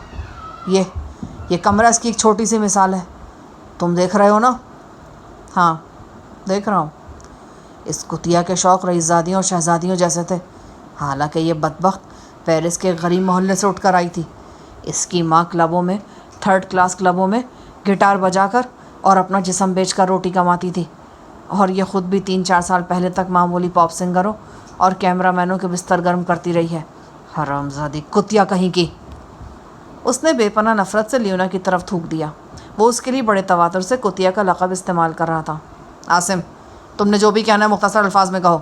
یہ کمرہ اس کی ایک چھوٹی سی مثال ہے۔ تم دیکھ رہے ہو نا؟ ہاں دیکھ رہا ہوں۔ اس کتیا کے شوق رئیسزادیوں اور شہزادیوں جیسے تھے، حالانکہ یہ بدبخت پیرس کے غریب محلے سے اٹھ کر آئی تھی۔ اس کی ماں کلبوں میں 3rd کلاس کلبوں میں گٹار بجا کر اور اپنا جسم بیچ کر روٹی کماتی تھی، اور یہ خود بھی 3-4 سال پہلے تک معمولی پاپ سنگروں اور کیمرہ مینوں کے بستر گرم کرتی رہی ہے۔ حرامزادی کتیا کہیں کی۔ اس نے بے پناہ نفرت سے لیونا کی طرف تھوک دیا۔ وہ اس کے لیے بڑے تواتر سے کتیا کا لقب استعمال کر رہا تھا۔ عاصم، تم نے جو بھی کہنا ہے مختصر الفاظ میں کہو،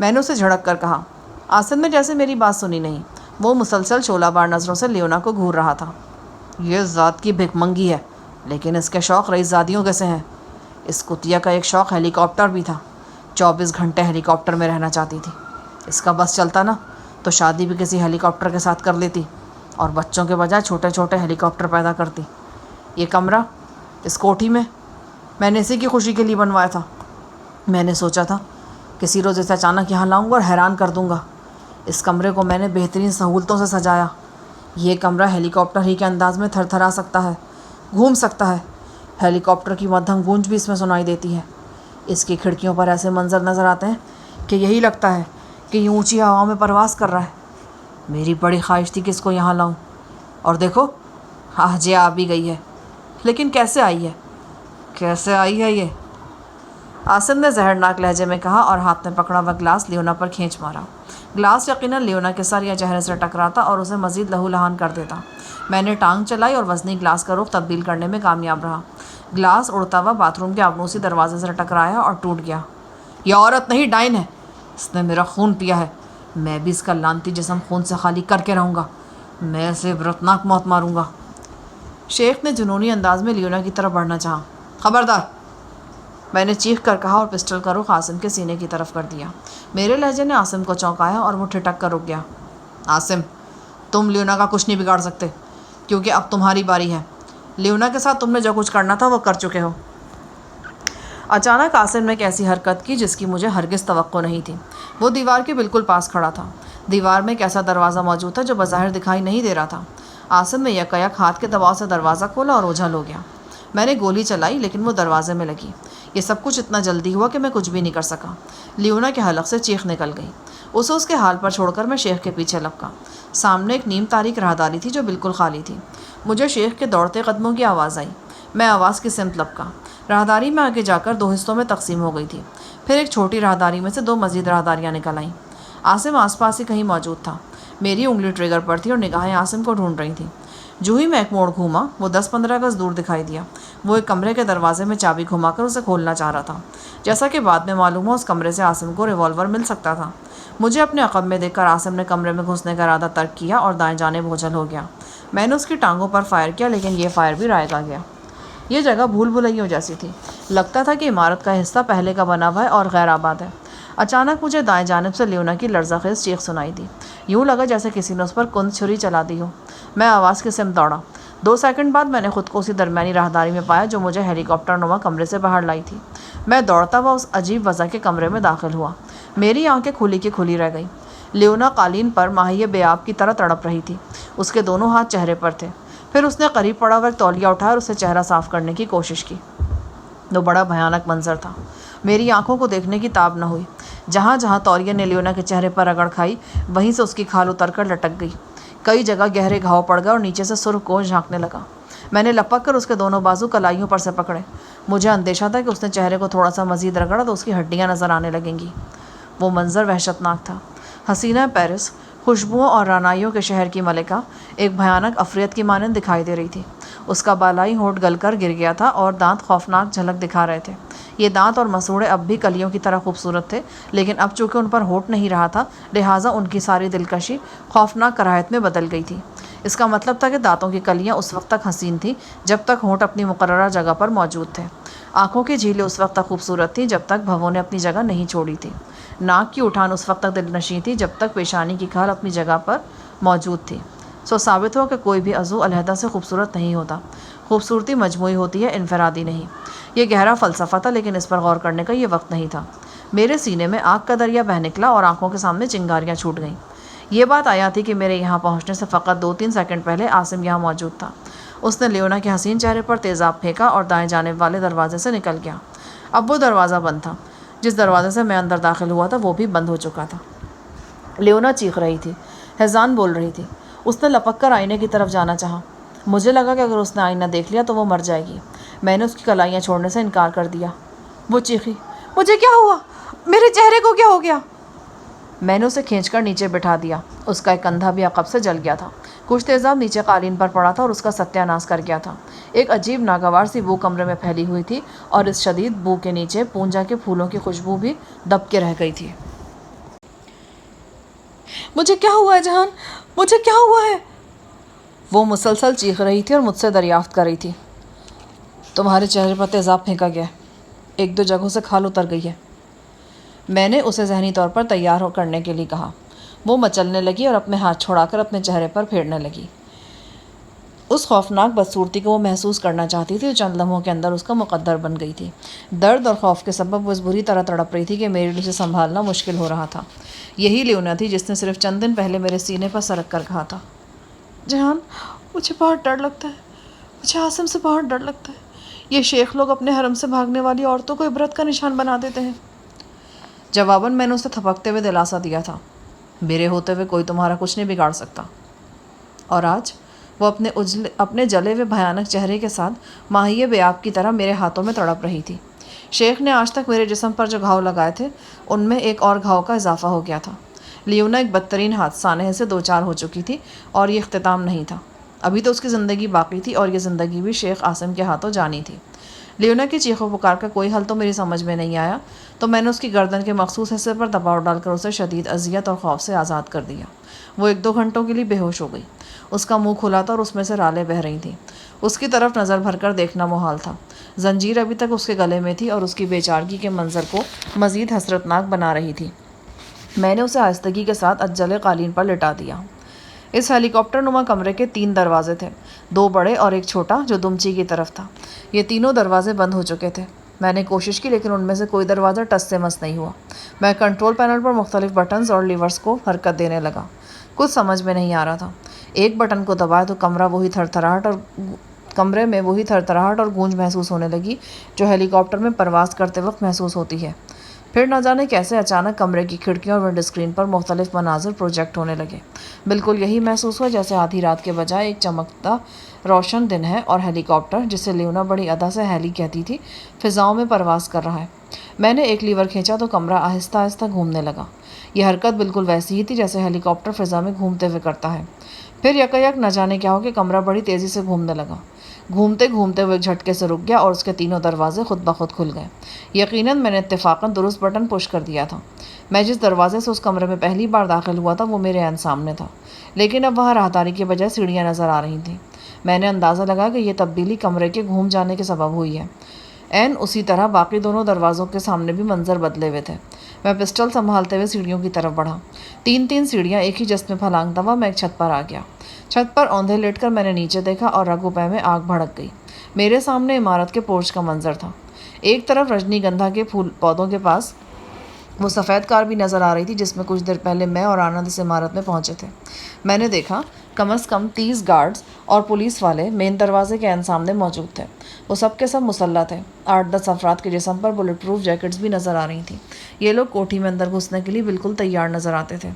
میں نے اسے جھڑک کر کہا۔ عاصم نے جیسے میری بات سنی نہیں۔ وہ مسلسل شعلہ بار نظروں سے لیونا کو گھور رہا تھا۔ یہ ذات کی بھک منگی ہے، لیکن اس کے شوق رئیسزادیوں کیسے ہیں؟ اس کتیا کا ایک شوق ہیلی کاپٹر بھی تھا۔ 24 گھنٹے ہیلی کاپٹر میں رہنا چاہتی تھی۔ اس کا بس چلتا نا تو شادی بھی کسی ہیلی کاپٹر کے ساتھ کر لیتی اور بچوں کے بجائے چھوٹے چھوٹے ہیلی کاپٹر پیدا کرتی۔ یہ کمرہ اس کوٹھی میں نے اسی کی خوشی کے لیے بنوایا تھا۔ میں نے سوچا تھا کسی روز اسے اچانک یہاں لاؤں گا اور حیران کر دوں گا۔ اس کمرے کو میں نے بہترین سہولتوں سے سجایا۔ یہ کمرہ ہیلی کاپٹر ہی کے انداز میں تھرتھرا سکتا ہے، گھوم سکتا ہے۔ ہیلی کاپٹر کی مدھم گونج بھی اس میں سنائی دیتی ہے۔ اس کی کھڑکیوں پر ایسے منظر نظر آتے ہیں کہ یہی لگتا ہے کہ یہ اونچی ہواؤں میں پرواز کر رہا ہے۔ میری بڑی خواہش تھی کہ اس کو یہاں لاؤں، اور دیکھو آج یہ آ بھی گئی ہے۔ لیکن کیسے آئی ہے یہ؟ عاصم نے زہرناک لہجے میں کہا اور ہاتھ میں پکڑا ہوا گلاس لیونا پر کھینچ مارا۔ گلاس یقیناً لیونا کے سر یا چہرے سے ٹکراتا اور اسے مزید لہو لہان کر دیتا۔ میں نے ٹانگ چلائی اور وزنی گلاس کا رخ تبدیل کرنے میں کامیاب رہا۔ گلاس اڑتا ہوا باتھ روم کے آبنوسی دروازے سے ٹکرایا اور ٹوٹ گیا۔ یہ عورت نہیں، ڈائن ہے۔ اس نے میرا خون پیا ہے۔ میں بھی اس کا لانتی جسم خون سے خالی کر کے رہوں گا۔ میں اسے عبرتناک موت ماروں گا۔ شیخ نے جنونی انداز میں لیونا کی طرف بڑھنا چاہا۔ خبردار، میں نے چیخ کر کہا اور پسٹل کا رخ عاصم کے سینے کی طرف کر دیا۔ میرے لہجے نے عاصم کو چونکایا اور وہ ٹھٹک کر رک گیا۔ عاصم، تم لیونا کا کچھ نہیں بگاڑ سکتے کیونکہ اب تمہاری باری ہے۔ لیونا کے ساتھ تم نے جو کچھ کرنا تھا وہ کر چکے ہو۔ اچانک عاصم نے ایک ایسی حرکت کی جس کی مجھے ہرگز توقع نہیں تھی۔ وہ دیوار کے بالکل پاس کھڑا تھا۔ دیوار میں ایک ایسا دروازہ موجود تھا جو بظاہر دکھائی نہیں دے رہا تھا۔ عاصم نے یکایک ہاتھ کے دباؤ سے دروازہ کھولا اور اوجھل ہو گیا۔ میں نے گولی چلائی لیکن وہ دروازے میں لگی۔ یہ سب کچھ اتنا جلدی ہوا کہ میں کچھ بھی نہیں کر سکا۔ لیونا کے حلق سے چیخ نکل گئی۔ اسے اس کے حال پر چھوڑ کر میں شیخ کے پیچھے لپکا۔ سامنے ایک نیم تاریک راہداری تھی جو بالکل خالی تھی۔ مجھے شیخ کے دوڑتے قدموں کی آواز آئی۔ میں آواز کی سمت لپکا۔ راہداری میں آگے جا کر 2 حصوں میں تقسیم ہو گئی تھی۔ پھر ایک چھوٹی راہداری میں سے 2 مزید راہداریاں نکل آئیں۔ عاصم آس پاس ہی کہیں موجود تھا۔ میری انگلی ٹریگر پر تھی اور نگاہیں عاصم کو ڈھونڈ رہی تھیں۔ جو ہی میں ایک موڑ گھوما وہ 10-15 گز دور دکھائی دیا۔ وہ ایک کمرے کے دروازے میں چابی گھما کر اسے کھولنا چاہ رہا تھا۔ جیسا کہ بعد میں معلوم ہوا اس کمرے سے عاصم کو ریوالور مل سکتا تھا۔ مجھے اپنے عقب میں دیکھ کر عاصم نے کمرے میں گھسنے کا ارادہ ترک کیا اور دائیں جانب اوجھل ہو گیا۔ میں نے اس کی ٹانگوں پر فائر کیا لیکن یہ فائر بھی رائے گا گیا۔ یہ جگہ بھول بھلائیوں جیسی تھی۔ لگتا تھا کہ عمارت کا حصہ پہلے کا بنا ہوا ہے اور غیر آباد ہے۔ اچانک مجھے دائیں جانب سے لیونا کی لرزہ خیز چیخ سنائی دی۔ یوں لگا جیسے کسی نے اس پر کند چھری چلا دی ہو۔ میں آواز کی سمت دوڑا۔ 2 سیکنڈ بعد میں نے خود کو اسی درمیانی راہداری میں پایا جو مجھے ہیلی کاپٹر نما کمرے سے باہر لائی تھی۔ میں دوڑتا ہوا اس عجیب وضع کے کمرے میں داخل ہوا۔ میری آنکھیں کھلی کی کھلی رہ گئیں۔ لیونا قالین پر ماہی بے آب کی طرح تڑپ رہی تھی۔ اس کے دونوں ہاتھ چہرے پر تھے۔ پھر اس نے قریب پڑا ہوا ایک تولیہ اٹھایا اور اسے چہرہ صاف کرنے کی کوشش کی۔ وہ بڑا بھیانک منظر تھا۔ میری آنکھوں کو دیکھنے کی تاب نہ ہوئی۔ جہاں جہاں تولیہ نے لیونا کے چہرے پر رگڑ کھائی وہیں سے اس کی کھال اتر کر لٹک گئی۔ کئی جگہ گہرے گھاؤ پڑ گئے اور نیچے سے سرخ گوشت جھانکنے لگا۔ میں نے لپک کر اس کے دونوں بازو کلائیوں پر سے پکڑے۔ مجھے اندیشہ تھا کہ اس نے چہرے کو تھوڑا سا مزید رگڑا تو اس کی ہڈیاں نظر آنے لگیں گی۔ وہ منظر وحشتناک تھا۔ حسینہ پیرس، خوشبوؤں اور رعنائیوں کے شہر کی ملکہ، ایک بھیانک عفریت کی مانند دکھائی دے رہی تھی۔ اس کا بالائی ہونٹ گل کر گر گیا تھا اور دانت خوفناک جھلک دکھا رہے تھے۔ یہ دانت اور مسوڑے اب بھی کلیوں کی طرح خوبصورت تھے لیکن اب چونکہ ان پر ہونٹ نہیں رہا تھا لہٰذا ان کی ساری دلکشی خوفناک کراہت میں بدل گئی تھی۔ اس کا مطلب تھا کہ دانتوں کی کلیاں اس وقت تک حسین تھیں جب تک ہونٹ اپنی مقررہ جگہ پر موجود تھے۔ آنکھوں کی جھیلیں اس وقت تک خوبصورت تھیں جب تک بھووں نے اپنی جگہ نہیں چھوڑی تھی۔ ناک کی اٹھان اس وقت تک دلنشیں تھی جب تک پیشانی کی کھال اپنی جگہ پر موجود تھی۔ سو ثابت ہوا کہ کوئی بھی عضو علیحدہ سے خوبصورت نہیں ہوتا۔ خوبصورتی مجموعی ہوتی ہے، انفرادی نہیں۔ یہ گہرا فلسفہ تھا لیکن اس پر غور کرنے کا یہ وقت نہیں تھا۔ میرے سینے میں آگ کا دریا بہہ نکلا اور آنکھوں کے سامنے چنگاریاں چھوٹ گئیں۔ یہ بات آیا تھی کہ میرے یہاں پہنچنے سے فقط 2-3 سیکنڈ پہلے عاصم یہاں موجود تھا۔ اس نے لیونا کے حسین چہرے پر تیزاب پھینکا اور دائیں جانب والے دروازے سے نکل گیا۔ اب وہ دروازہ بند تھا۔ جس دروازے سے میں اندر داخل ہوا تھا وہ بھی بند ہو چکا تھا۔ لیونا چیخ رہی تھی، حیران بول رہی تھی۔ اس نے لپک کر آئینے کی طرف جانا چاہا۔ مجھے لگا کہ اگر اس نے آئینہ دیکھ لیا تو وہ مر جائے گی۔ میں نے اس کی کلائیاں چھوڑنے سے انکار کر دیا۔ وہ چیخی، مجھے کیا ہوا؟ میرے چہرے کو کیا ہو گیا؟ میں نے اسے کھینچ کر نیچے بٹھا دیا۔ اس کا ایک کندھا بھی عقب سے جل گیا تھا۔ کچھ تیزاب نیچے قالین پر پڑا تھا اور اس کا ستیہ ناش کر گیا تھا۔ ایک عجیب ناگوار سی بو کمرے میں پھیلی ہوئی تھی اور اس شدید بو کے نیچے پونجا کے پھولوں کی خوشبو بھی دب کے رہ گئی تھی۔ مجھے کیا ہوا ہے جہان؟ مجھے کیا ہوا ہے؟ وہ مسلسل چیخ رہی تھی اور مجھ سے دریافت کر رہی تھی۔ تمہارے چہرے پر تیزاب پھینکا گیا ہے، 1-2 جگہوں سے کھال اتر گئی ہے۔ میں نے اسے ذہنی طور پر تیار کرنے کے لیے کہا۔ وہ مچلنے لگی اور اپنے ہاتھ چھوڑا کر اپنے چہرے پر پھیرنے لگی۔ اس خوفناک بدصورتی کو وہ محسوس کرنا چاہتی تھی جو چند لمحوں کے اندر اس کا مقدر بن گئی تھی۔ درد اور خوف کے سبب وہ اس بری طرح تڑپ رہی تھی کہ میرے لیے اسے سنبھالنا مشکل ہو رہا تھا۔ یہی لیونا تھی جس نے صرف چند دن پہلے میرے سینے پر سرک کر کہا تھا، جہان مجھے بہت ڈر لگتا ہے، مجھے عاصم سے بہت ڈر لگتا ہے۔ یہ شیخ لوگ اپنے حرم سے بھاگنے والی عورتوں کو عبرت کا نشان بنا دیتے ہیں۔ جواباً میں نے اسے تھپکتے ہوئے دلاسا دیا تھا، میرے ہوتے ہوئے کوئی تمہارا کچھ نہیں بگاڑ سکتا۔ اور آج وہ اپنے جلے ہوئے بھیانک چہرے کے ساتھ ماہی بے آب کی طرح میرے ہاتھوں میں تڑپ رہی تھی۔ شیخ نے آج تک میرے جسم پر جو گھاؤ لگائے تھے ان میں ایک اور گھاؤ کا اضافہ ہو گیا تھا۔ لیونا ایک بدترین حادثہ سانحے سے 2-4 ہو چکی تھی اور یہ اختتام نہیں تھا۔ ابھی تو اس کی زندگی باقی تھی اور یہ زندگی بھی شیخ عاصم کے ہاتھوں جانی تھی۔ لیونا کی چیخ و پکار کا کوئی حل تو میری سمجھ میں نہیں آیا تو میں نے اس کی گردن کے مخصوص حصے پر دباؤ ڈال کر اسے شدید اذیت اور خوف سے آزاد کر دیا۔ وہ 1-2 گھنٹوں کے لیے بے ہوش ہو گئی۔ اس کا منہ کھلا تھا اور اس میں سے رالیں بہہ رہی تھیں۔ اس کی طرف نظر بھر کر دیکھنا محال تھا۔ زنجیر ابھی تک اس کے گلے میں تھی اور اس کی بے چارگی کے منظر کو مزید حسرتناک بنا رہی تھی۔ میں نے اسے آہستگی کے ساتھ اجلے قالین پر لٹا دیا۔ اس ہیلی کاپٹر نما کمرے کے 3 دروازے تھے، 2 بڑے اور ایک چھوٹا جو دمچی کی طرف تھا۔ یہ تینوں دروازے بند ہو چکے تھے۔ میں نے کوشش کی لیکن ان میں سے کوئی دروازہ ٹس سے مس نہیں ہوا۔ میں کنٹرول پینل پر مختلف بٹنز اور لیورز کو حرکت دینے لگا۔ کچھ سمجھ میں نہیں آ رہا تھا۔ ایک بٹن کو دبایا تو کمرے میں وہی تھرتھراہٹ اور گونج محسوس ہونے لگی جو ہیلی کاپٹر میں پرواز کرتے وقت محسوس ہوتی ہے۔ پھر نہ جانے کیسے اچانک کمرے کی کھڑکیوں اور ونڈو اسکرین پر مختلف مناظر پروجیکٹ ہونے لگے۔ بالکل یہی محسوس ہوا جیسے آدھی رات کے بجائے ایک چمکتا روشن دن ہے اور ہیلی کاپٹر، جسے لیونا بڑی ادا سے ہیلی کہتی تھی، فضاؤں میں پرواز کر رہا ہے۔ میں نے ایک لیور کھینچا تو کمرہ آہستہ آہستہ گھومنے لگا۔ یہ حرکت بالکل ویسی ہی تھی جیسے ہیلی کاپٹر فضا میں گھومتے ہوئے کرتا ہے۔ پھر یکایک نہ جانے کیا ہو کہ کمرہ بڑی تیزی سے گھومنے لگا۔ گھومتے گھومتے وہ ایک جھٹکے سے رک گیا اور اس کے تینوں دروازے خود بخود کھل گئے۔ یقیناً میں نے اتفاقاً درست بٹن پش کر دیا تھا۔ میں جس دروازے سے اس کمرے میں پہلی بار داخل ہوا تھا وہ میرے عین سامنے تھا، لیکن اب وہاں راہداری کے بجائے سیڑھیاں نظر آ رہی تھیں۔ میں نے اندازہ لگا کہ یہ تبدیلی کمرے کے گھوم جانے کے سبب ہوئی ہے۔ عین اسی طرح باقی دونوں دروازوں کے سامنے بھی منظر بدلے ہوئے تھے۔ میں پسٹل سنبھالتے ہوئے سیڑھیوں کی طرف بڑھا۔ 3 سیڑھیاں ایک ہی جست میں پھلانگتا ہوا میں ایک چھت پر آ گیا۔ چھت پر اوندھے لیٹ کر میں نے نیچے دیکھا اور رگ و پے میں آگ بھڑک گئی۔ میرے سامنے عمارت کے پورچ کا منظر تھا۔ ایک طرف رجنی گندھا کے پودوں کے پاس وہ سفید کار بھی نظر آ رہی تھی جس میں کچھ دیر پہلے میں اور آنند اس عمارت میں پہنچے تھے۔ میں نے دیکھا کم از کم 30 گارڈز اور پولیس والے مین دروازے کے عین سامنے موجود تھے۔ وہ سب کے سب مسلح تھے۔ 8-10 افراد کے جسم پر بلٹ پروف جیکٹس بھی نظر آ رہی تھیں۔ یہ لوگ کوٹھی میں اندر گھسنے کے لیے بالکل تیار نظر آتے تھے۔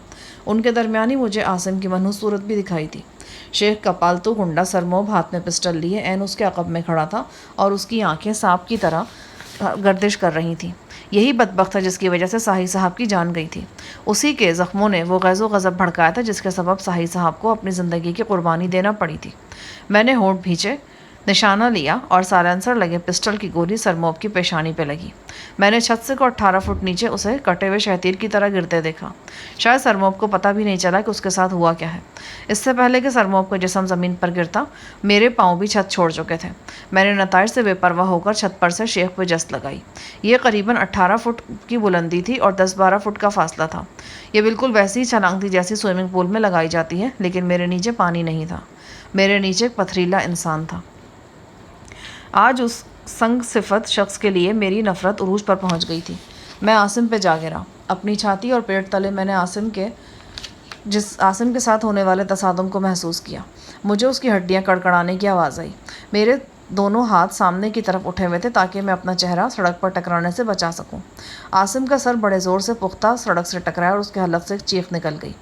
ان کے درمیان ہی مجھے عاصم کی منحوس صورت بھی دکھائی تھی۔ شیخ کا پالتو گنڈا سرموب ہاتھ میں پسٹل لیے عین اس کے عقب میں کھڑا تھا اور اس کی آنکھیں سانپ کی طرح گردش کر رہی تھیں۔ یہی بدبخت تھا جس کی وجہ سے ساحی صاحب کی جان گئی تھی۔ اسی کے زخموں نے وہ غیظ و غضب بھڑکایا تھا جس کے سبب ساحی صاحب کو اپنی زندگی کی قربانی دینا پڑی تھی۔ میں نے ہونٹ بھینچے، نشانہ لیا اور سائلنسر لگے پسٹل کی گولی سرموب کی پیشانی پہ لگی۔ میں نے چھت سے کو 18 فٹ نیچے اسے کٹے ہوئے شہتیر کی طرح گرتے دیکھا۔ شاید سرموب کو پتہ بھی نہیں چلا کہ اس کے ساتھ ہوا کیا ہے۔ اس سے پہلے کہ سرموب کا جسم زمین پر گرتا، میرے پاؤں بھی چھت چھوڑ چکے تھے۔ میں نے نتائج سے بے پرواہ ہو کر چھت پر سے شیخ پہ جست لگائی۔ یہ قریباً 18 فٹ کی بلندی تھی اور 10-12 فٹ کا فاصلہ تھا۔ یہ بالکل ویسی ہی چھلانگ تھی جیسی سوئمنگ پول میں لگائی جاتی ہے، لیکن میرے نیچے پانی نہیں تھا۔ میرے نیچے ایک پتھریلا انسان تھا۔ آج اس سنگ صفت شخص کے لیے میری نفرت عروج پر پہنچ گئی تھی۔ میں عاصم پہ جا گرا۔ اپنی چھاتی اور پیٹ تلے میں نے عاصم کے ساتھ ہونے والے تصادم کو محسوس کیا۔ مجھے اس کی ہڈیاں کڑکڑانے کی آواز آئی۔ میرے دونوں ہاتھ سامنے کی طرف اٹھے ہوئے تھے تاکہ میں اپنا چہرہ سڑک پر ٹکرانے سے بچا سکوں۔ عاصم کا سر بڑے زور سے پختہ سڑک سے ٹکرایا اور اس کے حلق سے ایک چیخ نکل گئی۔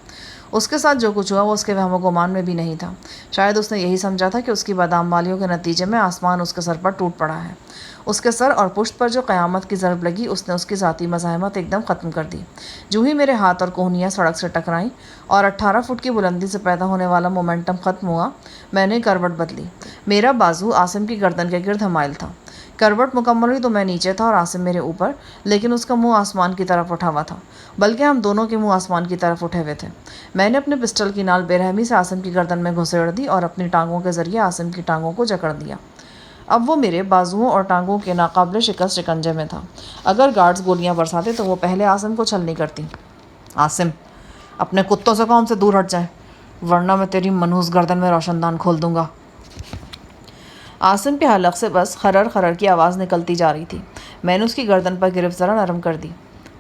اس کے ساتھ جو کچھ ہوا وہ اس کے وہم و گمان میں بھی نہیں تھا۔ شاید اس نے یہی سمجھا تھا کہ اس کی بادام والیوں کے نتیجے میں آسمان اس کے سر پر ٹوٹ پڑا ہے۔ اس کے سر اور پشت پر جو قیامت کی ضرب لگی اس نے اس کی ذاتی مزاحمت ایک دم ختم کر دی۔ جو ہی میرے ہاتھ اور کوہنیاں سڑک سے ٹکرائیں اور 18 فٹ کی بلندی سے پیدا ہونے والا مومنٹم ختم ہوا، میں نے کروٹ بدلی۔ میرا بازو عاصم کی گردن کے گرد حمائل تھا۔ کروٹ مکمل ہوئی تو میں نیچے تھا اور عاصم میرے اوپر، لیکن اس کا منہ آسمان کی طرف اٹھا ہوا تھا، بلکہ ہم دونوں کے منہ آسمان کی طرف اٹھے ہوئے تھے۔ میں نے اپنے پسٹل کی نال بے رحمی سے عاصم کی گردن میں گھسیڑ دی اور اپنی ٹانگوں کے ذریعے عاصم کی ٹانگوں کو جکڑ دیا۔ اب وہ میرے بازوؤں اور ٹانگوں کے ناقابل شکست شکنجے میں تھا۔ اگر گارڈز گولیاں برساتے تو وہ پہلے عاصم کو چھلنی کرتی۔ عاصم، اپنے کتوں سے کہو ان سے دور ہٹ جائیں، ورنہ میں تیری منحوس گردن میں روشن دان کھول دوں گا۔ عاصم کے حلق سے بس خرر خرر کی آواز نکلتی جا رہی تھی۔ میں نے اس کی گردن پر گرفت ذرا نرم کر دی۔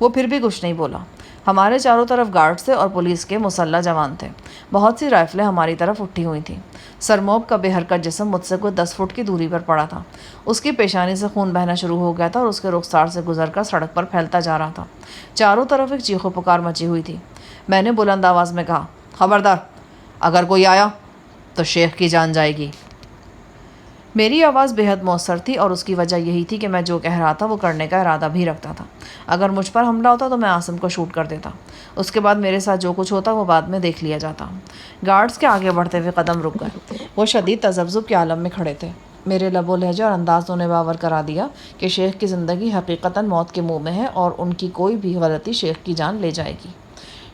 وہ پھر بھی کچھ نہیں بولا۔ ہمارے چاروں طرف گارڈز تھے اور پولیس کے مسلح جوان تھے۔ بہت سی رائفلیں ہماری طرف اٹھی ہوئی تھیں۔ سرموب کا بے حرکت جسم مجھ سے کوئی 10 فٹ کی دوری پر پڑا تھا۔ اس کی پیشانی سے خون بہنا شروع ہو گیا تھا اور اس کے رخسار سے گزر کر سڑک پر پھیلتا جا رہا تھا۔ چاروں طرف ایک چیخ و پکار مچی ہوئی تھی۔ میں نے بلند آواز میں کہا، خبردار، اگر کوئی آیا تو شیخ کی جان جائے گی۔ میری آواز بے حد مؤثر تھی اور اس کی وجہ یہی تھی کہ میں جو کہہ رہا تھا وہ کرنے کا ارادہ بھی رکھتا تھا۔ اگر مجھ پر حملہ ہوتا تو میں عاصم کو شوٹ کر دیتا۔ اس کے بعد میرے ساتھ جو کچھ ہوتا وہ بعد میں دیکھ لیا جاتا۔ گارڈز کے آگے بڑھتے ہوئے قدم رک گئے۔ وہ شدید تذبذب کے عالم میں کھڑے تھے۔ میرے لب و لہجہ اور انداز نے باور کرا دیا کہ شیخ کی زندگی حقیقتاً موت کے منہ میں ہے اور ان کی کوئی بھی غلطی شیخ کی جان لے جائے گی۔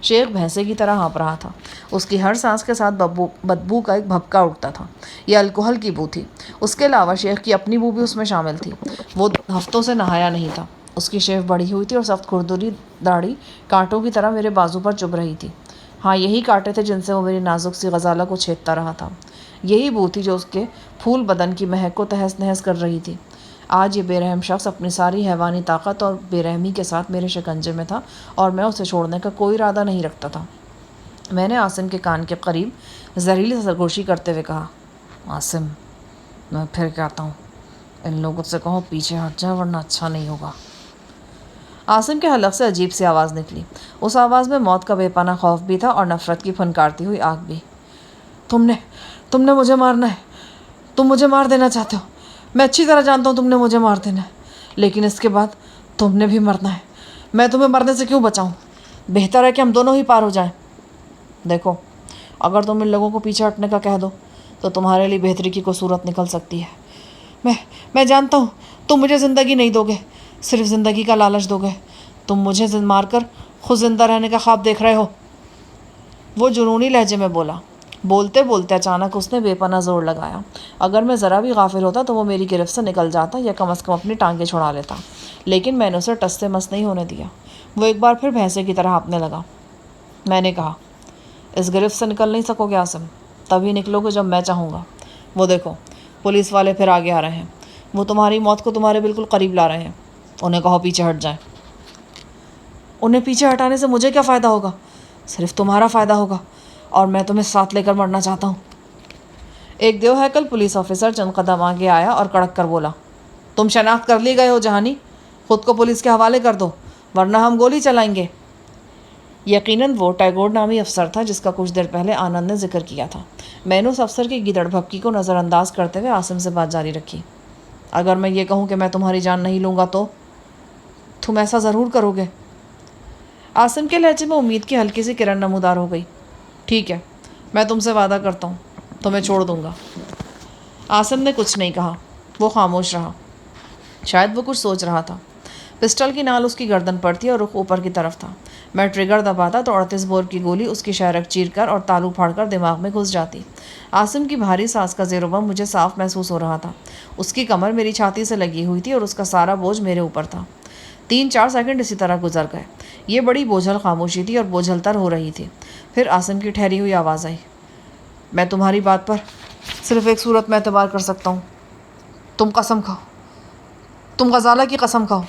شیخ بھینسے کی طرح ہانپ رہا تھا۔ اس کی ہر سانس کے ساتھ بدبو کا ایک بھپکا اٹھتا تھا۔ یہ الکحل کی بو تھی۔ اس کے علاوہ شیخ کی اپنی بو بھی اس میں شامل تھی۔ وہ ہفتوں سے نہایا نہیں تھا۔ اس کی شیف بڑھی ہوئی تھی اور سخت کھردری داڑھی کانٹوں کی طرح میرے بازو پر چبھ رہی تھی۔ ہاں، یہی کانٹے تھے جن سے وہ میری نازک سی غزالہ کو چھیدتا رہا تھا۔ یہی بو تھی جو اس کے پھول بدن کی مہک کو تہس نہس کر رہی تھی۔ آج یہ بے رحم شخص اپنی ساری حیوانی طاقت اور بے رحمی کے ساتھ میرے شکنجے میں تھا اور میں اسے چھوڑنے کا کوئی ارادہ نہیں رکھتا تھا۔ میں نے عاصم کے کان کے قریب زہریلی سرگوشی کرتے ہوئے کہا، عاصم، میں پھر کہتا ہوں، ان لوگوں سے کہو پیچھے ہٹ جائے ورنہ اچھا نہیں ہوگا۔ عاصم کے حلق سے عجیب سی آواز نکلی۔ اس آواز میں موت کا بے پناہ خوف بھی تھا اور نفرت کی پھنکارتی ہوئی آگ بھی۔ تم نے مجھے مارنا ہے۔ تم مجھے مار دینا چاہتے ہو۔ میں اچھی طرح جانتا ہوں تم نے مجھے مار دینا ہے، لیکن اس کے بعد تم نے بھی مرنا ہے۔ میں تمہیں مرنے سے کیوں بچاؤں؟ بہتر ہے کہ ہم دونوں ہی پار ہو جائیں۔ دیکھو، اگر تم ان لوگوں کو پیچھے ہٹنے کا کہہ دو تو تمہارے لیے بہتری کی کوئی صورت نکل سکتی ہے۔ میں جانتا ہوں تم مجھے زندگی نہیں دو گے، صرف زندگی کا لالچ دو گے۔ تم مجھے مار کر خود زندہ رہنے کا خواب دیکھ رہے ہو۔ وہ جنونی لہجے میں بولا۔ بولتے بولتے اچانک اس نے بے پناہ زور لگایا۔ اگر میں ذرا بھی غافل ہوتا تو وہ میری گرفت سے نکل جاتا یا کم از کم اپنی ٹانگیں چھڑا لیتا، لیکن میں نے اسے ٹس سے مس نہیں ہونے دیا۔ وہ ایک بار پھر بھینسے کی طرح ہانپنے لگا۔ میں نے کہا، اس گرفت سے نکل نہیں سکو گے عاصم، تبھی نکلو گے جب میں چاہوں گا۔ وہ دیکھو، پولیس والے پھر آگے آ رہے ہیں۔ وہ تمہاری موت کو تمہارے بالکل قریب لا رہے ہیں۔ انہیں کہو پیچھے ہٹ جائیں۔ انہیں پیچھے ہٹانے سے مجھے کیا فائدہ ہوگا؟ صرف تمہارا فائدہ ہوگا، اور میں تمہیں ساتھ لے کر مرنا چاہتا ہوں۔ ایک دیو ہیکل پولیس آفیسر چند قدم آگے آیا اور کڑک کر بولا، تم شناخت کر لی گئے ہو جہانی، خود کو پولیس کے حوالے کر دو ورنہ ہم گولی چلائیں گے۔ یقیناً وہ ٹیگور نامی افسر تھا جس کا کچھ دیر پہلے آنند نے ذکر کیا تھا۔ میں نے اس افسر کی گیدڑ بھپکی کو نظر انداز کرتے ہوئے عاصم سے بات جاری رکھی، اگر میں یہ کہوں کہ میں تمہاری جان نہیں لوں گا تو تم ایسا ضرور کرو گے؟ عاصم کے لہجے میں امید کی ہلکی سی کرن نمودار ہو گئی۔ ٹھیک ہے، میں تم سے وعدہ کرتا ہوں، تمہیں چھوڑ دوں گا۔ عاصم نے کچھ نہیں کہا۔ وہ خاموش رہا۔ شاید وہ کچھ سوچ رہا تھا۔ پسٹل کی نال اس کی گردن پر تھی اور رخ اوپر کی طرف تھا۔ میں ٹریگر دباتا تو 38 بور کی گولی اس کی شہرک چیر کر اور تالو پھاڑ کر دماغ میں گھس جاتی۔ عاصم کی بھاری سانس کا زیر و بم مجھے صاف محسوس ہو رہا تھا۔ اس کی کمر میری چھاتی سے لگی ہوئی تھی اور اس کا سارا بوجھ میرے اوپر تھا۔ 3-4 سیکنڈ اسی طرح گزر گئے۔ یہ بڑی بوجھل خاموشی تھی اور بوجھل تر ہو رہی تھی۔ پھر عاصم کی ٹھہری ہوئی آواز آئی، میں تمہاری بات پر صرف ایک صورت میں اعتبار کر سکتا ہوں۔ تم قسم کھاؤ، تم غزالہ کی قسم کھاؤ۔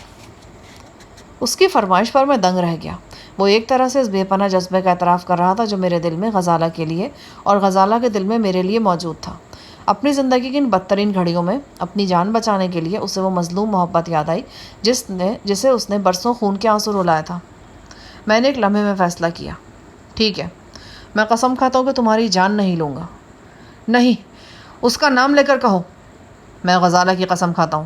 اس کی فرمائش پر میں دنگ رہ گیا۔ وہ ایک طرح سے اس بے پناہ جذبے کا اعتراف کر رہا تھا جو میرے دل میں غزالہ کے لیے اور غزالہ کے دل میں میرے لیے موجود تھا۔ اپنی زندگی کی ان بدترین گھڑیوں میں اپنی جان بچانے کے لیے اسے وہ مظلوم محبت یاد آئی جسے اس نے برسوں خون کے آنسو رلایا تھا۔ میں نے ایک لمحے میں فیصلہ کیا، ٹھیک ہے، میں قسم کھاتا ہوں کہ تمہاری جان نہیں لوں گا۔ نہیں، اس کا نام لے کر کہو، میں غزالہ کی قسم کھاتا ہوں۔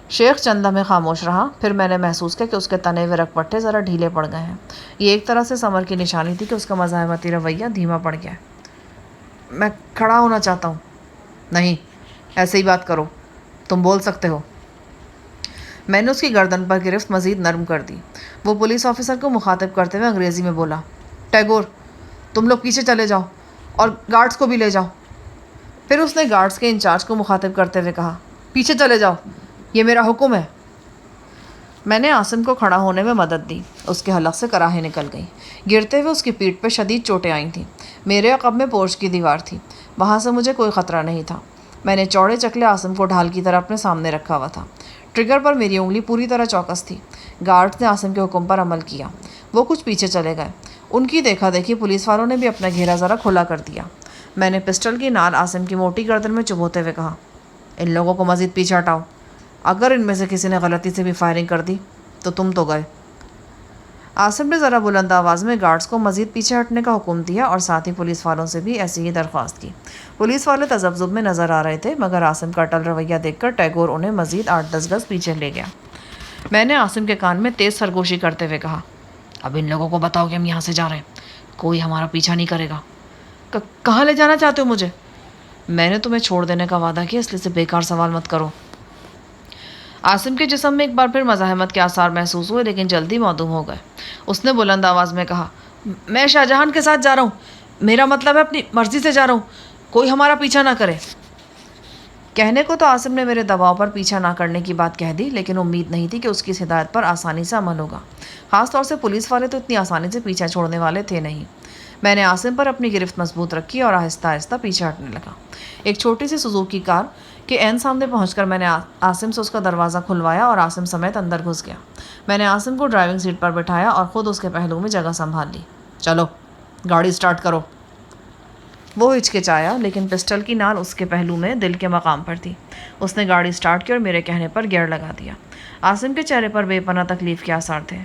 شیخ چند لمحے خاموش رہا، پھر میں نے محسوس کیا کہ اس کے تنے ہوئے رگ پٹے ذرا ڈھیلے پڑ گئے ہیں۔ یہ ایک طرح سے ثمر کی نشانی تھی کہ اس کا مزاحمتی رویہ دھیما پڑ گیا ہے۔ میں کھڑا ہونا چاہتا ہوں۔ نہیں، ایسے ہی بات کرو، تم بول سکتے ہو۔ میں نے اس کی گردن پر گرفت مزید نرم کر دی۔ وہ پولیس آفیسر کو مخاطب کرتے ہوئے انگریزی میں بولا، ٹیگور، تم لوگ پیچھے چلے جاؤ اور گارڈز کو بھی لے جاؤ۔ پھر اس نے گارڈز کے انچارج کو مخاطب کرتے ہوئے کہا، پیچھے چلے جاؤ، یہ میرا حکم ہے۔ میں نے عاصم کو کھڑا ہونے میں مدد دی۔ اس کے حلق سے کراہیں نکل گئیں۔ گرتے ہوئے اس کی پیٹھ پہ شدید چوٹیں آئی تھیں۔ میرے عقب میں پورچ کی دیوار تھی، وہاں سے مجھے کوئی خطرہ نہیں تھا۔ میں نے چوڑے چکلے عاصم کو ڈھال کی طرح اپنے سامنے رکھا ہوا تھا۔ ٹریگر پر میری انگلی پوری طرح چوکس تھی۔ گارڈز نے عاصم کے حکم پر عمل کیا۔ وہ کچھ پیچھے چلے گئے۔ ان کی دیکھا دیکھی پولیس والوں نے بھی اپنا گھیرا ذرا کھلا کر دیا۔ میں نے پسٹل کی نال عاصم کی موٹی گردن میں چبھوتے ہوئے کہا، ان لوگوں کو مزید پیچھے ہٹاؤ، اگر ان میں سے کسی نے غلطی سے بھی فائرنگ کر دی تو تم تو گئے۔ عاصم نے ذرا بلند آواز میں گارڈز کو مزید پیچھے ہٹنے کا حکم دیا اور ساتھ ہی پولیس والوں سے بھی ایسی ہی درخواست کی۔ پولیس والے تذبذب میں نظر آ رہے تھے، مگر عاصم کا اٹل رویہ دیکھ کر ٹیگور انہیں مزید 8-10 گز پیچھے لے گیا۔ میں نے عاصم کے کان میں تیز سرگوشی کرتے ہوئے کہا، اب ان لوگوں کو بتاؤ کہ ہم یہاں سے جا رہے ہیں، کوئی ہمارا پیچھا نہیں کرے گا۔ کہاں لے جانا چاہتے ہو مجھے؟ میں نے تمہیں چھوڑ دینے کا وعدہ کیا، اس لیے سے بیکار سوال مت کرو۔ عاصم کے جسم میں ایک بار پھر مزاحمت کے آثار محسوس ہوئے، لیکن جلدی معدوم ہو گئے۔ اس نے بلند آواز میں کہا، میں شاہجہان کے ساتھ جا رہا ہوں، میرا مطلب ہے اپنی مرضی سے جا رہا ہوں، کوئی ہمارا پیچھا نہ کرے۔ کہنے کو تو عاصم نے میرے دباؤ پر پیچھا نہ کرنے کی بات کہہ دی، لیکن امید نہیں تھی کہ اس کی اس ہدایت پر آسانی سے عمل ہوگا۔ خاص طور سے پولیس والے تو اتنی آسانی سے پیچھا چھوڑنے والے تھے نہیں۔ میں نے عاصم پر اپنی گرفت مضبوط رکھی اور آہستہ آہستہ پیچھے ہٹنے لگا۔ ایک چھوٹی سی سوزوکی کار کے عین سامنے پہنچ کر میں نے عاصم سے اس کا دروازہ کھلوایا اور عاصم سمیت اندر گھس گیا۔ میں نے عاصم کو ڈرائیونگ سیٹ پر بٹھایا اور خود اس کے پہلو میں جگہ سنبھال لی۔ چلو گاڑی سٹارٹ کرو۔ وہ ہچکچایا، لیکن پسٹل کی نال اس کے پہلو میں دل کے مقام پر تھی۔ اس نے گاڑی سٹارٹ کی اور میرے کہنے پر گیئر لگا دیا۔ عاصم کے چہرے پر بے پناہ تکلیف کے آثار تھے۔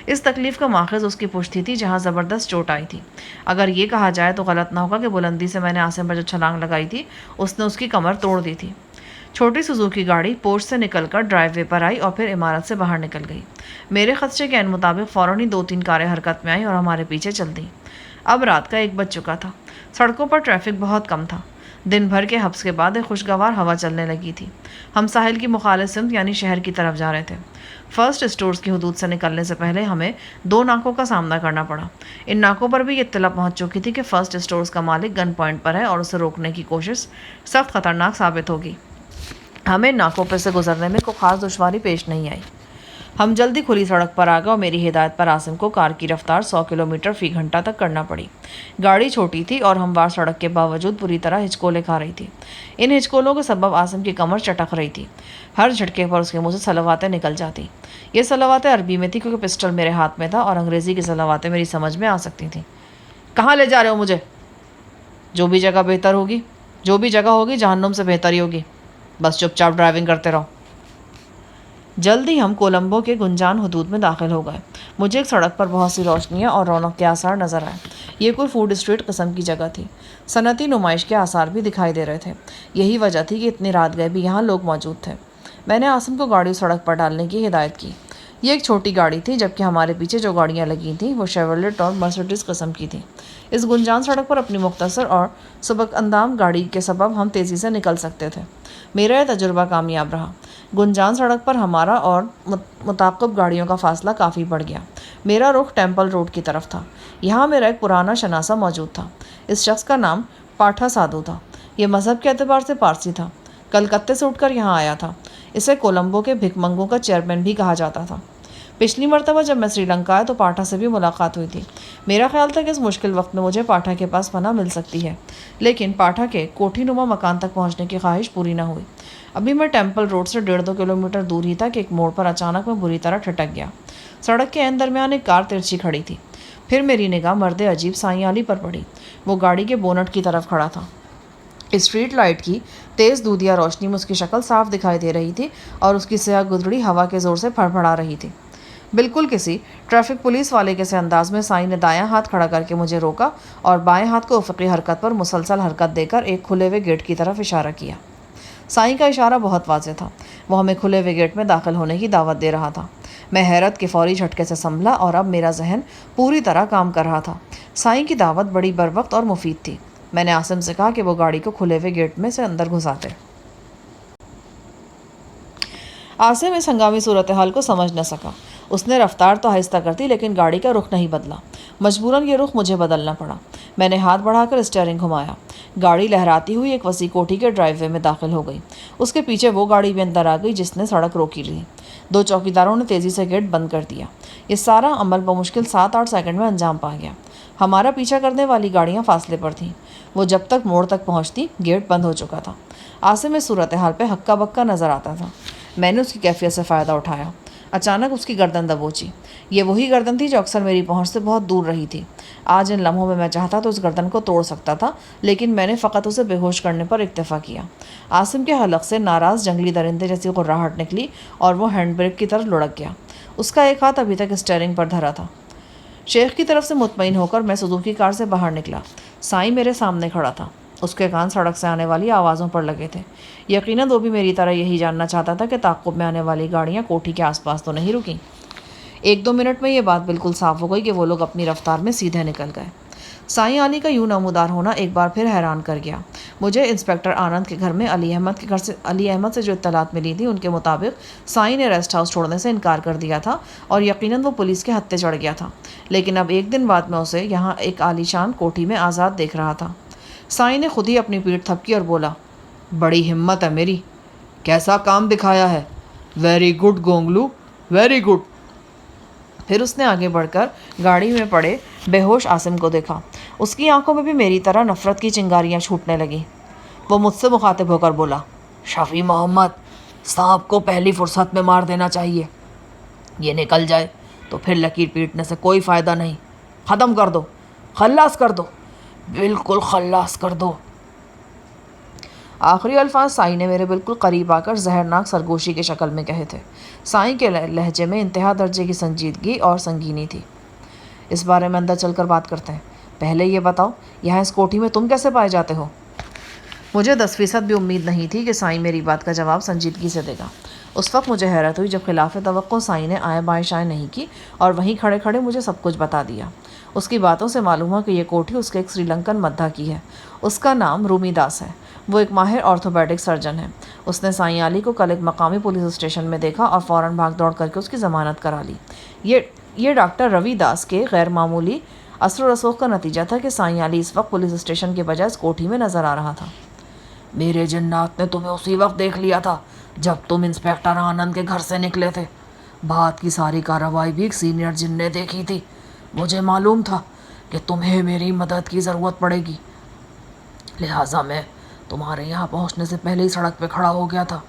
اس تکلیف کا ماخذ اس کی پشتی تھی جہاں زبردست چوٹ آئی تھی۔ اگر یہ کہا جائے تو غلط نہ ہوگا کہ بلندی سے میں نے عاصم پر جو چھلانگ لگائی تھی اس نے اس کی کمر توڑ دی تھی۔ چھوٹی سوزوکی گاڑی پورچ سے نکل کر ڈرائیو وے پر آئی اور پھر عمارت سے باہر نکل گئی۔ میرے خدشے کے عین مطابق فوراً ہی 2-3 کاریں حرکت میں آئیں اور ہمارے پیچھے چل دیں۔ اب رات کا 1 بج چکا تھا۔ سڑکوں پر ٹریفک بہت کم تھا۔ دن بھر کے حبس کے بعد ایک خوشگوار ہوا چلنے لگی تھی۔ ہم ساحل کی مخالف سمت یعنی شہر کی طرف جا رہے تھے۔ فرسٹ اسٹورز کی حدود سے نکلنے سے پہلے ہمیں 2 ناکوں کا سامنا کرنا پڑا۔ ان ناکوں پر بھی یہ اطلاع پہنچ چکی تھی کہ فرسٹ اسٹورز کا مالک گن پوائنٹ پر ہے اور اسے روکنے کی کوشش سخت خطرناک ثابت ہوگی۔ ہمیں ناکوں پر سے گزرنے میں کوئی خاص دشواری پیش نہیں آئی۔ ہم جلدی کھلی سڑک پر آ گئے اور میری ہدایت پر عاصم کو کار کی رفتار 100 کلومیٹر فی گھنٹہ تک کرنا پڑی۔ گاڑی چھوٹی تھی اور ہموار سڑک کے باوجود پوری طرح ہچکولے کھا رہی تھی۔ ان ہچکولوں کے سبب عاصم کی کمر چٹک رہی تھی۔ ہر جھٹکے پر اس کے منہ سے صلواتیں نکل جاتی۔ یہ صلواتیں عربی میں تھی کیونکہ پسٹل میرے ہاتھ میں تھا، اور انگریزی کی صلواتیں میری سمجھ میں آ سکتی تھیں۔ کہاں لے جا رہے ہو مجھے؟ جو بھی جگہ بہتر ہوگی، جو بھی جگہ ہوگی جہنم سے بہتر ہی ہوگی، بس چپ چاپ ڈرائیونگ کرتے رہو۔ جلد ہی ہم کولمبو کے گنجان حدود میں داخل ہو گئے۔ مجھے ایک سڑک پر بہت سی روشنیاں اور رونق کے آثار نظر آئے۔ یہ کوئی فوڈ اسٹریٹ قسم کی جگہ تھی۔ صنعتی نمائش کے آثار بھی دکھائی دے رہے تھے۔ یہی وجہ تھی کہ اتنی رات گئے بھی یہاں لوگ موجود تھے۔ میں نے عاصم کو گاڑی سڑک پر ڈالنے کی ہدایت کی۔ یہ ایک چھوٹی گاڑی تھی، جبکہ ہمارے پیچھے جو گاڑیاں لگی تھیں وہ شیورلیٹ اور مرسیڈیز قسم کی تھیں۔ اس گنجان سڑک پر اپنی مختصر اور سبک اندام گاڑی کے سبب ہم تیزی سے نکل سکتے تھے۔ میرا یہ تجربہ کامیاب رہا۔ گنجان سڑک پر ہمارا اور متعاقب گاڑیوں کا فاصلہ کافی بڑھ گیا۔ میرا رخ ٹیمپل روڈ کی طرف تھا۔ یہاں میرا ایک پرانا شناسہ موجود تھا۔ اس شخص کا نام پاٹھا سادھو تھا۔ یہ مذہب کے اعتبار سے پارسی تھا۔ کلکتے سے اٹھ کر یہاں آیا تھا۔ اسے کولمبو کے بھک منگوں کا چیئرمین بھی کہا جاتا تھا۔ پچھلی مرتبہ جب میں سری لنکا آیا تو پاٹھا سے بھی ملاقات ہوئی تھی۔ میرا خیال تھا کہ اس مشکل وقت میں مجھے پاٹھا کے پاس پناہ مل سکتی ہے، لیکن پاٹھا کے کوٹھی نما مکان تک پہنچنے کی خواہش پوری نہ ہوئی۔ ابھی میں ٹیمپل روڈ سے 1.5-2 کلومیٹر دور ہی تھا کہ ایک موڑ پر اچانک میں بری طرح ٹھٹک گیا۔ سڑک کے عین درمیان ایک کار ترچھی کھڑی تھی۔ پھر میری نگاہ مرد عجیب سائیں علی پر پڑی۔ وہ گاڑی کے بونٹ کی طرف کھڑا تھا۔ اسٹریٹ لائٹ کی تیز دودھیا روشنی میں اس کی شکل صاف دکھائی دے رہی تھی اور اس کی سیاہ گدڑی ہوا کے زور سے پھڑپھڑا رہی تھی۔ بالکل کسی ٹریفک پولیس والے کے سے انداز میں سائیں نے دایاں ہاتھ کھڑا کر کے مجھے روکا اور بائیں ہاتھ کو افقی حرکت پر مسلسل حرکت دے کر ایک کھلے ہوئے گیٹ کی طرف اشارہ کیا۔ سائیں کا اشارہ بہت واضح تھا۔ وہ ہمیں کھلے ہوئے گیٹ میں داخل ہونے کی دعوت دے رہا تھا۔ میں حیرت کے فوری جھٹکے سے سنبھلا اور اب میرا ذہن پوری طرح کام کر رہا تھا۔ سائیں کی دعوت بڑی بروقت اور مفید تھی۔ میں نے عاصم سے کہا کہ وہ گاڑی کو کھلے ہوئے گیٹ میں سے اندر گھساتے۔ عاصم اس ہنگامی صورتحال کو سمجھ نہ سکا۔ اس نے رفتار تو آہستہ کر دی لیکن گاڑی کا رخ نہیں بدلا۔ مجبوراً یہ رخ مجھے بدلنا پڑا۔ میں نے ہاتھ بڑھا کر اسٹیئرنگ گھمایا۔ گاڑی لہراتی ہوئی ایک وسیع کوٹھی کے ڈرائیو وے میں داخل ہو گئی۔ اس کے پیچھے وہ گاڑی بھی اندر آ گئی جس نے سڑک روکی رہی۔ 2 چوکیداروں نے تیزی سے گیٹ بند کر دیا۔ یہ سارا عمل بمشکل 7-8 سیکنڈ میں انجام پا گیا۔ ہمارا پیچھا کرنے والی گاڑیاں فاصلے پر تھیں۔ وہ جب تک موڑ تک پہنچتی گیٹ بند ہو چکا تھا۔ عاصم اس صورتحال پہ ہکا بکا نظر آتا تھا۔ میں نے اس کی کیفیت سے فائدہ اٹھایا۔ اچانک اس کی گردن دبوچی۔ یہ وہی گردن تھی جو اکثر میری پہنچ سے بہت دور رہی تھی۔ آج ان لمحوں میں چاہتا تو اس گردن کو توڑ سکتا تھا، لیکن میں نے فقط اسے بے ہوش کرنے پر اکتفا کیا۔ عاصم کے حلق سے ناراض جنگلی درندے جیسی غراہٹ نکلی اور وہ ہینڈ بریک کی طرف لڑک گیا۔ اس کا ایک ہاتھ ابھی تک اسٹیئرنگ پر دھرا تھا۔ شیخ کی طرف سے مطمئن ہو کر میں سوزوکی کار سے باہر نکلا۔ سائیں میرے سامنے کھڑا تھا۔ اس کے کان سڑک سے آنے والی آوازوں پر لگے تھے۔ یقیناً وہ بھی میری طرح یہی جاننا چاہتا تھا کہ تعاقب میں آنے والی گاڑیاں کوٹھی کے آس پاس تو نہیں رکیں۔ 1-2 منٹ میں یہ بات بالکل صاف ہو گئی کہ وہ لوگ اپنی رفتار میں سیدھے نکل گئے۔ سائیں علی کا یوں نمودار ہونا ایک بار پھر حیران کر گیا مجھے۔ انسپکٹر آنند کے گھر میں علی احمد سے جو اطلاعات ملی تھی ان کے مطابق سائیں نے ریسٹ ہاؤس چھوڑنے سے انکار کر دیا تھا اور یقیناً وہ پولیس کے ہتھے چڑھ گیا تھا، لیکن اب ایک دن بعد میں اسے یہاں ایک عالی شان کوٹھی میں آزاد دیکھ رہا تھا۔ سائیں نے خود ہی اپنی پیٹھ تھپکی اور بولا، بڑی ہمت ہے میری، کیسا کام دکھایا ہے، ویری گڈ گونگلو، ویری گڈ۔ پھر اس نے آگے بڑھ کر گاڑی میں پڑے بے ہوش عاصم کو دیکھا۔ اس کی آنکھوں میں بھی میری طرح نفرت کی چنگاریاں چھوٹنے لگیں۔ وہ مجھ سے مخاطب ہو کر بولا، شفیع محمد، سانپ کو پہلی فرصت میں مار دینا چاہیے، یہ نکل جائے تو پھر لکیر پیٹنے سے کوئی فائدہ نہیں، ختم کر دو، خلاص کر دو، بالکل خلاص کر دو۔ آخری الفاظ سائیں نے میرے بالکل قریب آ کر زہرناک سرگوشی کی شکل میں کہے تھے۔ سائیں کے لہجے میں انتہا درجے کی سنجیدگی اور سنگینی تھی۔ اس بارے میں اندر چل کر بات کرتے ہیں، پہلے یہ بتاؤ یہاں اس کوٹھی میں تم کیسے پائے جاتے ہو؟ مجھے 10% بھی امید نہیں تھی کہ سائیں میری بات کا جواب سنجیدگی سے دے گا۔ اس وقت مجھے حیرت ہوئی جب خلاف توقع سائیں نے آئے بائیں شائیں نہیں کی اور وہیں کھڑے کھڑے مجھے سب کچھ بتا دیا۔ اس کی باتوں سے معلوم ہوا کہ یہ کوٹھی اس کے ایک سری لنکن مداح کی ہے۔ اس کا نام رومی داس ہے، وہ ایک ماہر آرتھوپیڈک سرجن ہے۔ اس نے سائیں علی کو کل ایک مقامی پولیس اسٹیشن میں دیکھا اور فوراً بھاگ دوڑ کر کے اس کی ضمانت کرا لی۔ یہ ڈاکٹر روی داس کے غیر معمولی اثر و رسوخ کا نتیجہ تھا کہ سائیں علی اس وقت پولیس اسٹیشن کے بجائے اس کوٹھی میں نظر آ رہا تھا۔ میرے جنات نے تمہیں اسی وقت دیکھ لیا تھا جب تم انسپکٹر آنند کے گھر سے نکلے تھے۔ بات کی ساری کارروائی بھی ایک سینئر جن نے دیکھی تھی۔ مجھے معلوم تھا کہ تمہیں میری مدد کی ضرورت پڑے گی، لہٰذا میں تمہارے یہاں پہنچنے سے پہلے ہی سڑک پہ کھڑا ہو گیا تھا۔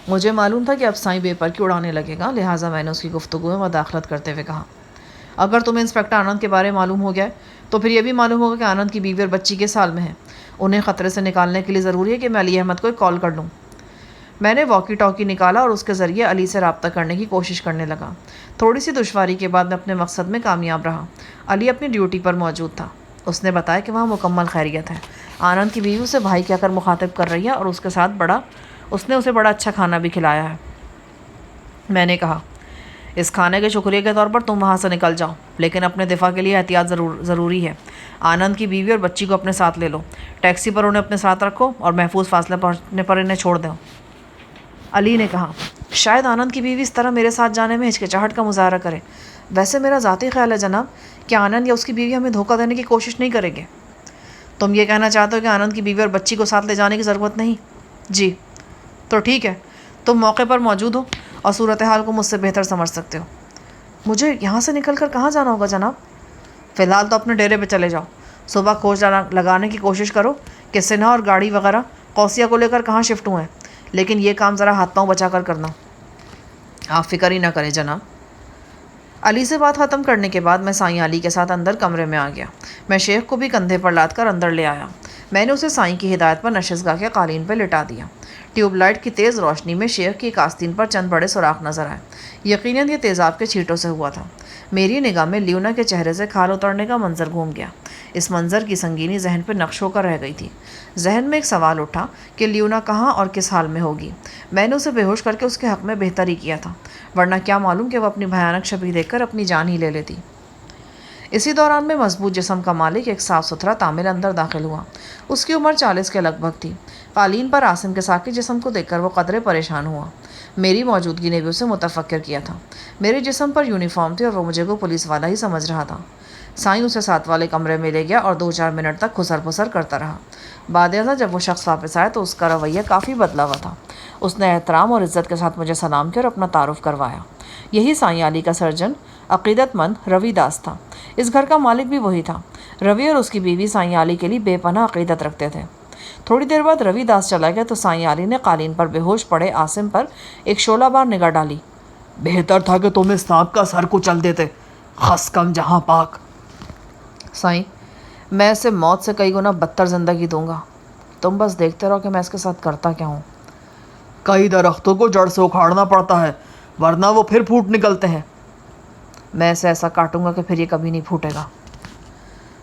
مجھے معلوم تھا کہ اب سائیں بے پر کی اڑانے لگے گا، لہٰذا میں نے اس کی گفتگو میں مداخلت کرتے ہوئے کہا، اگر تمہیں انسپکٹر آنند کے بارے میں معلوم ہو گیا ہے تو پھر یہ بھی معلوم ہوگا کہ آنند کی بیوی اور بچی کس حال میں ہیں۔ انہیں خطرے سے نکالنے کے لیے ضروری ہے کہ میں علی احمد کو ایک کال کر لوں۔ میں نے واکی ٹاکی نکالا اور اس کے ذریعے علی سے رابطہ کرنے کی کوشش کرنے لگا۔ تھوڑی سی دشواری کے بعد میں اپنے مقصد میں کامیاب رہا۔ علی اپنی ڈیوٹی پر موجود تھا۔ اس نے بتایا کہ وہاں مکمل خیریت ہے۔ آنند کی بیوی اسے بھائی کہہ کر مخاطب کر رہی ہے اور اس نے اسے بڑا اچھا کھانا بھی کھلایا ہے۔ میں نے کہا، اس کھانے کے شکریہ کے طور پر تم وہاں سے نکل جاؤ، لیکن اپنے دفاع کے لیے احتیاط ضروری ہے۔ آنند کی بیوی اور بچی کو اپنے ساتھ لے لو، ٹیکسی پر انہیں اپنے ساتھ رکھو اور محفوظ فاصلے پہنچنے پر انہیں چھوڑ دو۔ علی نے کہا، شاید آنند کی بیوی اس طرح میرے ساتھ جانے میں ہچکچاہٹ کا مظاہرہ کرے۔ ویسے میرا ذاتی خیال ہے جناب کہ آنند یا اس کی بیوی ہمیں دھوکہ دینے کی کوشش نہیں کرے گے۔ تم یہ کہنا چاہتے ہو کہ آنند کی بیوی اور بچی کو ساتھ لے جانے کی ضرورت نہیں؟ جی، تو ٹھیک ہے، تم موقع پر موجود ہو اور صورتحال کو مجھ سے بہتر سمجھ سکتے ہو۔ مجھے یہاں سے نکل کر کہاں جانا ہوگا جناب؟ فی الحال تو اپنے ڈیرے پہ چلے جاؤ۔ صبح کھوج لگانے کی کوشش کرو کہ سنہا اور گاڑی وغیرہ قوسیہ کو لے کر کہاں شفٹ ہوئے ہیں، لیکن یہ کام ذرا ہاتھ پاؤں بچا کر کرنا۔ آپ فکر ہی نہ کریں جناب۔ علی سے بات ختم کرنے کے بعد میں سائیں علی کے ساتھ اندر کمرے میں آ گیا۔ میں شیخ کو بھی کندھے پر لاد کر اندر لے آیا۔ میں نے اسے سائیں کی ہدایت پر نشستگاہ کے قالین پہ لٹا دیا۔ ٹیوب لائٹ کی تیز روشنی میں شیخ کی آستین پر چند بڑے سوراخ نظر آئے۔ یقیناً یہ تیزاب کے چھینٹوں سے ہوا تھا۔ میری نگاہ میں لیونا کے چہرے سے کھال اترنے کا منظر گھوم گیا۔ اس منظر کی سنگینی ذہن پہ نقش ہو کر رہ گئی تھی۔ ذہن میں ایک سوال اٹھا کہ لیونا کہاں اور کس حال میں ہوگی۔ میں نے اسے بے ہوش کر کے اس کے حق میں بہتر ہی کیا تھا، ورنہ کیا معلوم کہ وہ اپنی بھیانک شبیہ دیکھ کر اپنی جان ہی لے لیتی۔ اسی دوران میں مضبوط جسم کا مالک ایک صاف ستھرا تامل اندر داخل ہوا۔ اس کی عمر 40 کے لگ بھگ تھی۔ قالین پر عاصم کے ساکت جسم کو دیکھ کر وہ قدرے پریشان ہوا۔ میری موجودگی نے بھی اسے متفکر کیا تھا۔ میرے جسم پر یونیفارم تھی اور وہ مجھے کو پولیس والا ہی سمجھ رہا تھا۔ سائیں اسے ساتھ والے کمرے میں لے گیا اور 2-4 منٹ تک خسر پسر کرتا رہا۔ بعد ازاں جب وہ شخص واپس آیا تو اس کا رویہ کافی بدلا ہوا تھا۔ اس نے احترام اور عزت کے ساتھ مجھے سلام کیا اور اپنا تعارف کروایا۔ یہی سائیں علی کا سرجن عقیدت مند روی داس تھا۔ اس گھر کا مالک بھی وہی تھا۔ روی اور اس کی بیوی سائیں علی کے لیے بے پناہ عقیدت رکھتے تھے۔ تھوڑی دیر بعد روی داس چلا گیا تو سائیں علی نے قالین پر بے ہوش پڑے عاصم پر ایک شعلہ بار نگاہ ڈالی۔ بہتر تھا کہ تم اس سانپ کا سر کچل دیتے، خس کم جہاں پاک۔ سائیں، میں اسے موت سے کئی گنا بدتر زندگی دوں گا۔ تم بس دیکھتے رہو کہ میں اس کے ساتھ کرتا کیا ہوں۔ کئی درختوں کو جڑ سے اکھاڑنا پڑتا ہے ورنہ وہ پھر پھوٹ نکلتے ہیں۔ میں اسے ایسا کاٹوں گا کہ پھر یہ کبھی نہیں پھوٹے گا۔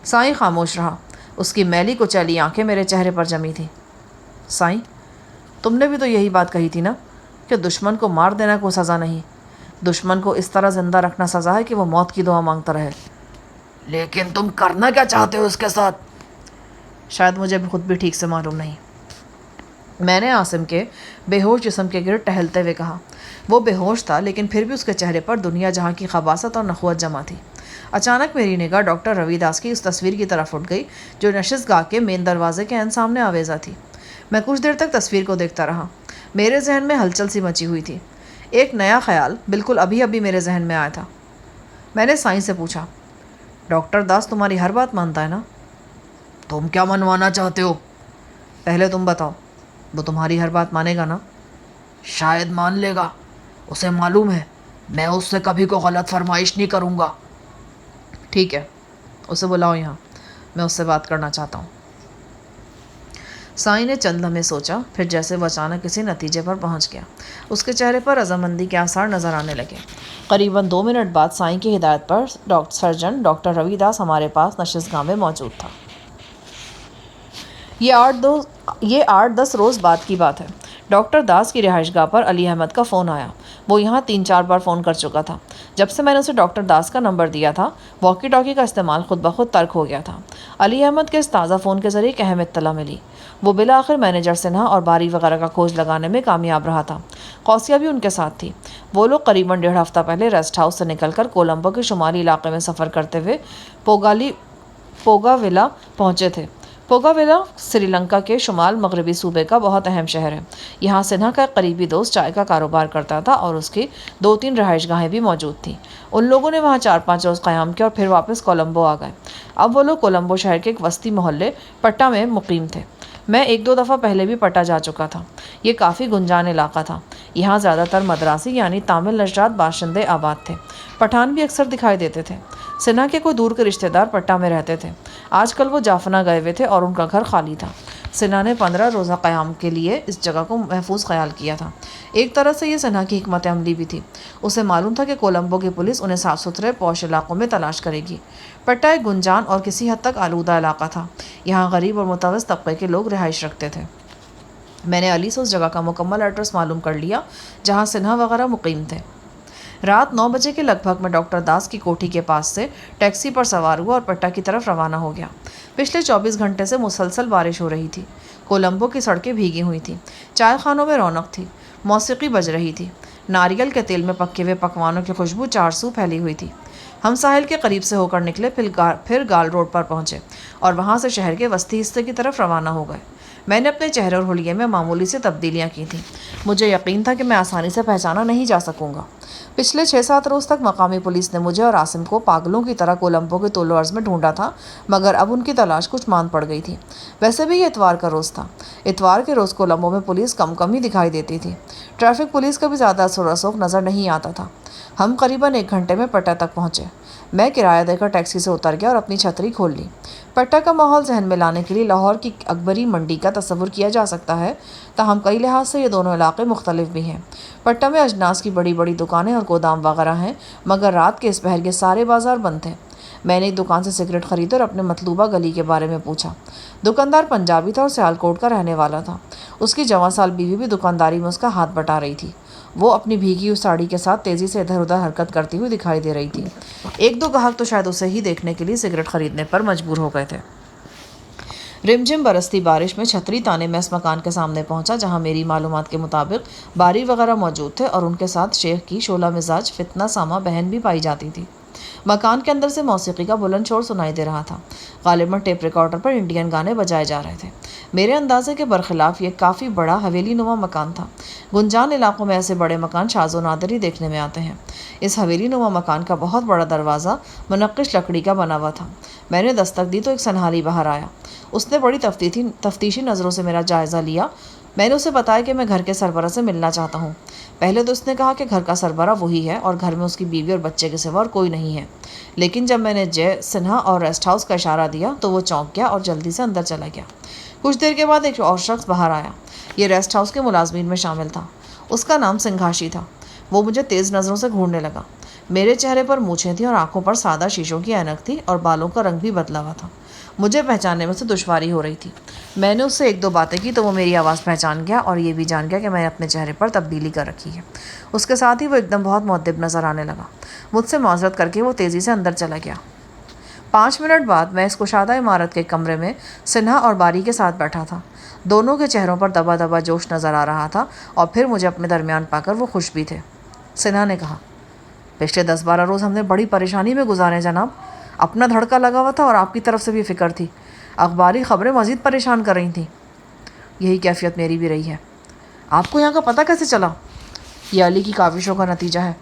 سائیں خاموش رہا۔ اس کی میلی کچیلی آنکھیں میرے چہرے پر جمی تھیں۔ سائیں، تم نے بھی تو یہی بات کہی تھی نا کہ دشمن کو مار دینا کوئی سزا نہیں، دشمن کو اس طرح زندہ رکھنا سزا ہے کہ وہ موت کی دعا مانگتا رہے۔ لیکن تم کرنا کیا چاہتے ہو اس کے ساتھ؟ شاید مجھے خود بھی ٹھیک سے معلوم نہیں، میں نے عاصم کے بے ہوش جسم کے گرد ٹہلتے ہوئے کہا۔ وہ بے ہوش تھا، لیکن پھر بھی اس کے چہرے پر دنیا جہاں کی خباثت اور نخوت جمع تھی۔ اچانک میری نگاہ ڈاکٹر روی داس کی اس تصویر کی طرف اٹھ گئی جو نشست گاہ کے مین دروازے کے عین سامنے آویزہ تھی۔ میں کچھ دیر تک تصویر کو دیکھتا رہا۔ میرے ذہن میں ہلچل سی مچی ہوئی تھی۔ ایک نیا خیال بالکل ابھی ابھی میرے ذہن میں آیا تھا۔ میں نے سائیں سے پوچھا، ڈاکٹر داس تمہاری ہر بات مانتا ہے نا؟ تم کیا منوانا چاہتے ہو؟ پہلے تم بتاؤ، وہ تمہاری ہر بات مانے گا نا؟ شاید مان لے گا، اسے معلوم ہے میں اس سے کبھی کو غلط فرمائش نہیں کروں گا۔ ٹھیک ہے، اسے بلاؤ یہاں، میں اس سے بات کرنا چاہتا ہوں۔ سائیں نے چند لمحے سوچا، پھر جیسے وہ اچانک کسی نتیجے پر پہنچ گیا۔ اس کے چہرے پر رضامندی کے آثار نظر آنے لگے۔ قریباً 2 منٹ بعد سائیں کی ہدایت پر سرجن ڈاکٹر روی داس ہمارے پاس نشست گاہ میں موجود تھا۔ یہ 8-10 روز بعد کی بات ہے۔ ڈاکٹر داس کی رہائش گاہ پر علی احمد کا فون آیا۔ وہ یہاں 3-4 بار فون کر چکا تھا۔ جب سے میں نے اسے ڈاکٹر داس کا نمبر دیا تھا، واکی ٹاکی کا استعمال خود بخود ترک ہو گیا تھا۔ علی احمد کے اس تازہ فون کے ذریعے ایک اہم اطلاع ملی۔ وہ بالآخر مینیجر سنہا اور باری وغیرہ کا کھوج لگانے میں کامیاب رہا تھا۔ قوسیہ بھی ان کے ساتھ تھی۔ وہ لوگ قریباً 1.5 ہفتہ پہلے ریسٹ ہاؤس سے نکل کر کولمبو کے شمالی علاقے میں سفر کرتے ہوئے پوگاویلا پہنچے تھے۔ پوگاویلا سری لنکا کے شمال مغربی صوبے کا بہت اہم شہر ہے۔ یہاں سنہا کا ایک قریبی دوست چائے کا کاروبار کرتا تھا اور اس کی 2-3 رہائش گاہیں بھی موجود تھیں۔ ان لوگوں نے وہاں 4-5 روز قیام کیا اور پھر واپس کولمبو آ گئے۔ اب وہ لوگ کولمبو شہر کے ایک وسطی محلے پٹا میں مقیم تھے۔ میں 1-2 دفعہ پہلے بھی پٹا جا چکا تھا۔ یہ کافی گنجان علاقہ تھا۔ یہاں زیادہ تر مدراسی یعنی تامل نژاد باشندے آباد تھے۔ پٹھان بھی اکثر دکھائی دیتے تھے۔ سنہا کے کوئی دور کے رشتہ دار پٹا میں رہتے تھے۔ آج کل وہ جافنا گئے ہوئے تھے اور ان کا گھر خالی تھا۔ سنہا نے 15 روزہ قیام کے لیے اس جگہ کو محفوظ خیال کیا تھا۔ ایک طرح سے یہ سنہا کی حکمت عملی بھی تھی۔ اسے معلوم تھا کہ کولمبو کی پولیس انہیں صاف ستھرے پوش علاقوں میں تلاش کرے گی۔ پٹا ایک گنجان اور کسی حد تک آلودہ علاقہ تھا۔ یہاں غریب اور متوسط طبقے کے لوگ رہائش رکھتے تھے۔ میں نے علی سے اس جگہ کا مکمل ایڈریس معلوم کر لیا جہاں سنہا وغیرہ مقیم تھے۔ رات 9 بجے کے لگ بھگ میں ڈاکٹر داس کی کوٹھی کے پاس سے ٹیکسی پر سوار ہوا اور پٹا کی طرف روانہ ہو گیا۔ پچھلے 24 گھنٹے سے مسلسل بارش ہو رہی تھی۔ کولمبو کی سڑکیں بھیگی ہوئی تھیں۔ چائے خانوں میں رونق تھی۔ موسیقی بج رہی تھی۔ ناریل کے تیل میں پکے ہوئے پکوانوں کی خوشبو 4 سو پھیلی ہوئی تھی۔ ہم ساحل کے قریب سے ہو کر نکلے، پھر گال روڈ پر پہنچے اور وہاں سے شہر کے وسطی حصے کی طرف روانہ ہو گئے۔ میں نے اپنے چہرے اور حلیے میں معمولی سی تبدیلیاں کی تھیں۔ مجھے یقین تھا کہ میں آسانی سے پہچانا نہیں جا سکوں گا۔ پچھلے 6-7 روز تک مقامی پولیس نے مجھے اور عاصم کو پاگلوں کی طرح کولمبو کے طول و عرض میں ڈھونڈا تھا، مگر اب ان کی تلاش کچھ ماند پڑ گئی تھی۔ ویسے بھی یہ اتوار کا روز تھا۔ اتوار کے روز کولمبو میں پولیس کم ہی دکھائی دیتی تھی۔ ٹریفک پولیس کا بھی زیادہ اثر و رسوخ نظر نہیں آتا تھا۔ ہم قریباً 1 گھنٹے میں پٹا تک پہنچے۔ میں کرایہ دے کر ٹیکسی سے اتر گیا اور اپنی چھتری کھول لی۔ پٹا کا ماحول ذہن میں لانے کے لیے لاہور کی اکبری منڈی کا تصور کیا جا سکتا ہے، تاہم کئی لحاظ سے یہ دونوں علاقے مختلف بھی ہیں۔ پٹا میں اجناس کی بڑی بڑی دکانیں اور گودام وغیرہ ہیں، مگر رات کے اس پہر کے سارے بازار بند تھے۔ میں نے ایک دکان سے سگریٹ خریدے اور اپنے مطلوبہ گلی کے بارے میں پوچھا۔ دکاندار پنجابی تھا اور سیالکوٹ کا رہنے والا تھا۔ اس کی جوان سال بیوی بھی دکانداری میں اس کا ہاتھ بٹا رہی تھی۔ وہ اپنی بھیگی ہوئی ساڑی کے ساتھ تیزی سے ادھر ادھر حرکت کرتی ہوئی دکھائی دے رہی تھی۔ 1-2 گاہک تو شاید اسے ہی دیکھنے کے لیے سگریٹ خریدنے پر مجبور ہو گئے تھے۔ رمجھم برستی بارش میں چھتری تانے میں اس مکان کے سامنے پہنچا جہاں میری معلومات کے مطابق باری وغیرہ موجود تھے اور ان کے ساتھ شیخ کی شعلہ مزاج فتنہ سامہ بہن بھی پائی جاتی تھی۔ مکان کے اندر سے موسیقی کا بلند شور سنائی دے رہا تھا۔ غالباً ٹیپ ریکارڈر پر انڈین گانے بجائے جا رہے تھے۔ میرے اندازے کے برخلاف یہ کافی بڑا حویلی نما مکان تھا۔ گنجان علاقوں میں ایسے بڑے مکان شاذ و نادر ہی دیکھنے میں آتے ہیں۔ اس حویلی نما مکان کا بہت بڑا دروازہ منقش لکڑی کا بنا ہوا تھا۔ میں نے دستک دی تو ایک سنہالی باہر آیا۔ اس نے بڑی تفتیشی نظروں سے میرا جائزہ لیا۔ میں نے اسے بتایا کہ میں گھر کے سربراہ سے ملنا چاہتا ہوں۔ پہلے تو اس نے کہا کہ گھر کا سربراہ وہی ہے اور گھر میں اس کی بیوی اور بچے کے سوا اور کوئی نہیں ہے، لیکن جب میں نے جے سنہا اور ریسٹ ہاؤس کا اشارہ دیا تو وہ چونک گیا اور جلدی سے اندر چلا گیا۔ کچھ دیر کے بعد ایک اور شخص باہر آیا۔ یہ ریسٹ ہاؤس کے ملازمین میں شامل تھا۔ اس کا نام سنگھاشی تھا۔ وہ مجھے تیز نظروں سے گھورنے لگا۔ میرے چہرے پر مونچھیں تھیں اور آنکھوں پر سادہ شیشوں کی اینک تھی اور بالوں کا رنگ بھی بدلا ہوا تھا۔ مجھے پہچاننے میں سے دشواری ہو رہی تھی۔ میں نے اس سے 1-2 باتیں کی تو وہ میری آواز پہچان گیا اور یہ بھی جان گیا کہ میں نے اپنے چہرے پر تبدیلی کر رکھی ہے۔ اس کے ساتھ ہی وہ ایک دم بہت مؤدب نظر آنے لگا۔ مجھ سے معذرت کر کے وہ تیزی سے اندر چلا گیا۔ 5 منٹ بعد میں اس کشادہ عمارت کے کمرے میں سنہا اور باری کے ساتھ بیٹھا تھا۔ دونوں کے چہروں پر دبا دبا جوش نظر آ رہا تھا اور پھر مجھے اپنے درمیان پا کر وہ خوش بھی تھے۔ سنہا نے کہا، پچھلے 10-12 روز ہم نے بڑی پریشانی میں گزارے جناب۔ اپنا دھڑکا لگا ہوا تھا اور آپ کی طرف سے بھی فکر تھی۔ اخباری خبریں مزید پریشان کر رہی تھیں۔ یہی کیفیت میری بھی رہی ہے۔ آپ کو یہاں کا پتہ کیسے چلا؟ یہ علی کی کاوشوں کا نتیجہ ہے۔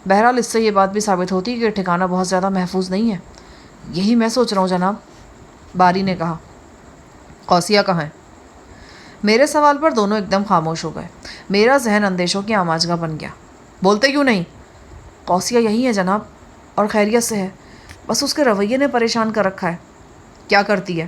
بہرحال اس سے یہ بات بھی ثابت ہوتی ہے کہ ٹھکانہ بہت زیادہ محفوظ نہیں ہے۔ یہی میں سوچ رہا ہوں جناب، باری نے کہا۔ قوسیہ کہاں ہے؟ میرے سوال پر دونوں ایک دم خاموش ہو گئے۔ میرا ذہن اندیشوں کی آماجگاہ بن گیا۔ بولتے کیوں نہیں؟ قوسیہ یہی ہے جناب، اور خیریت سے ہے، بس اس کے رویے نے پریشان کر رکھا ہے۔ کیا کرتی ہے؟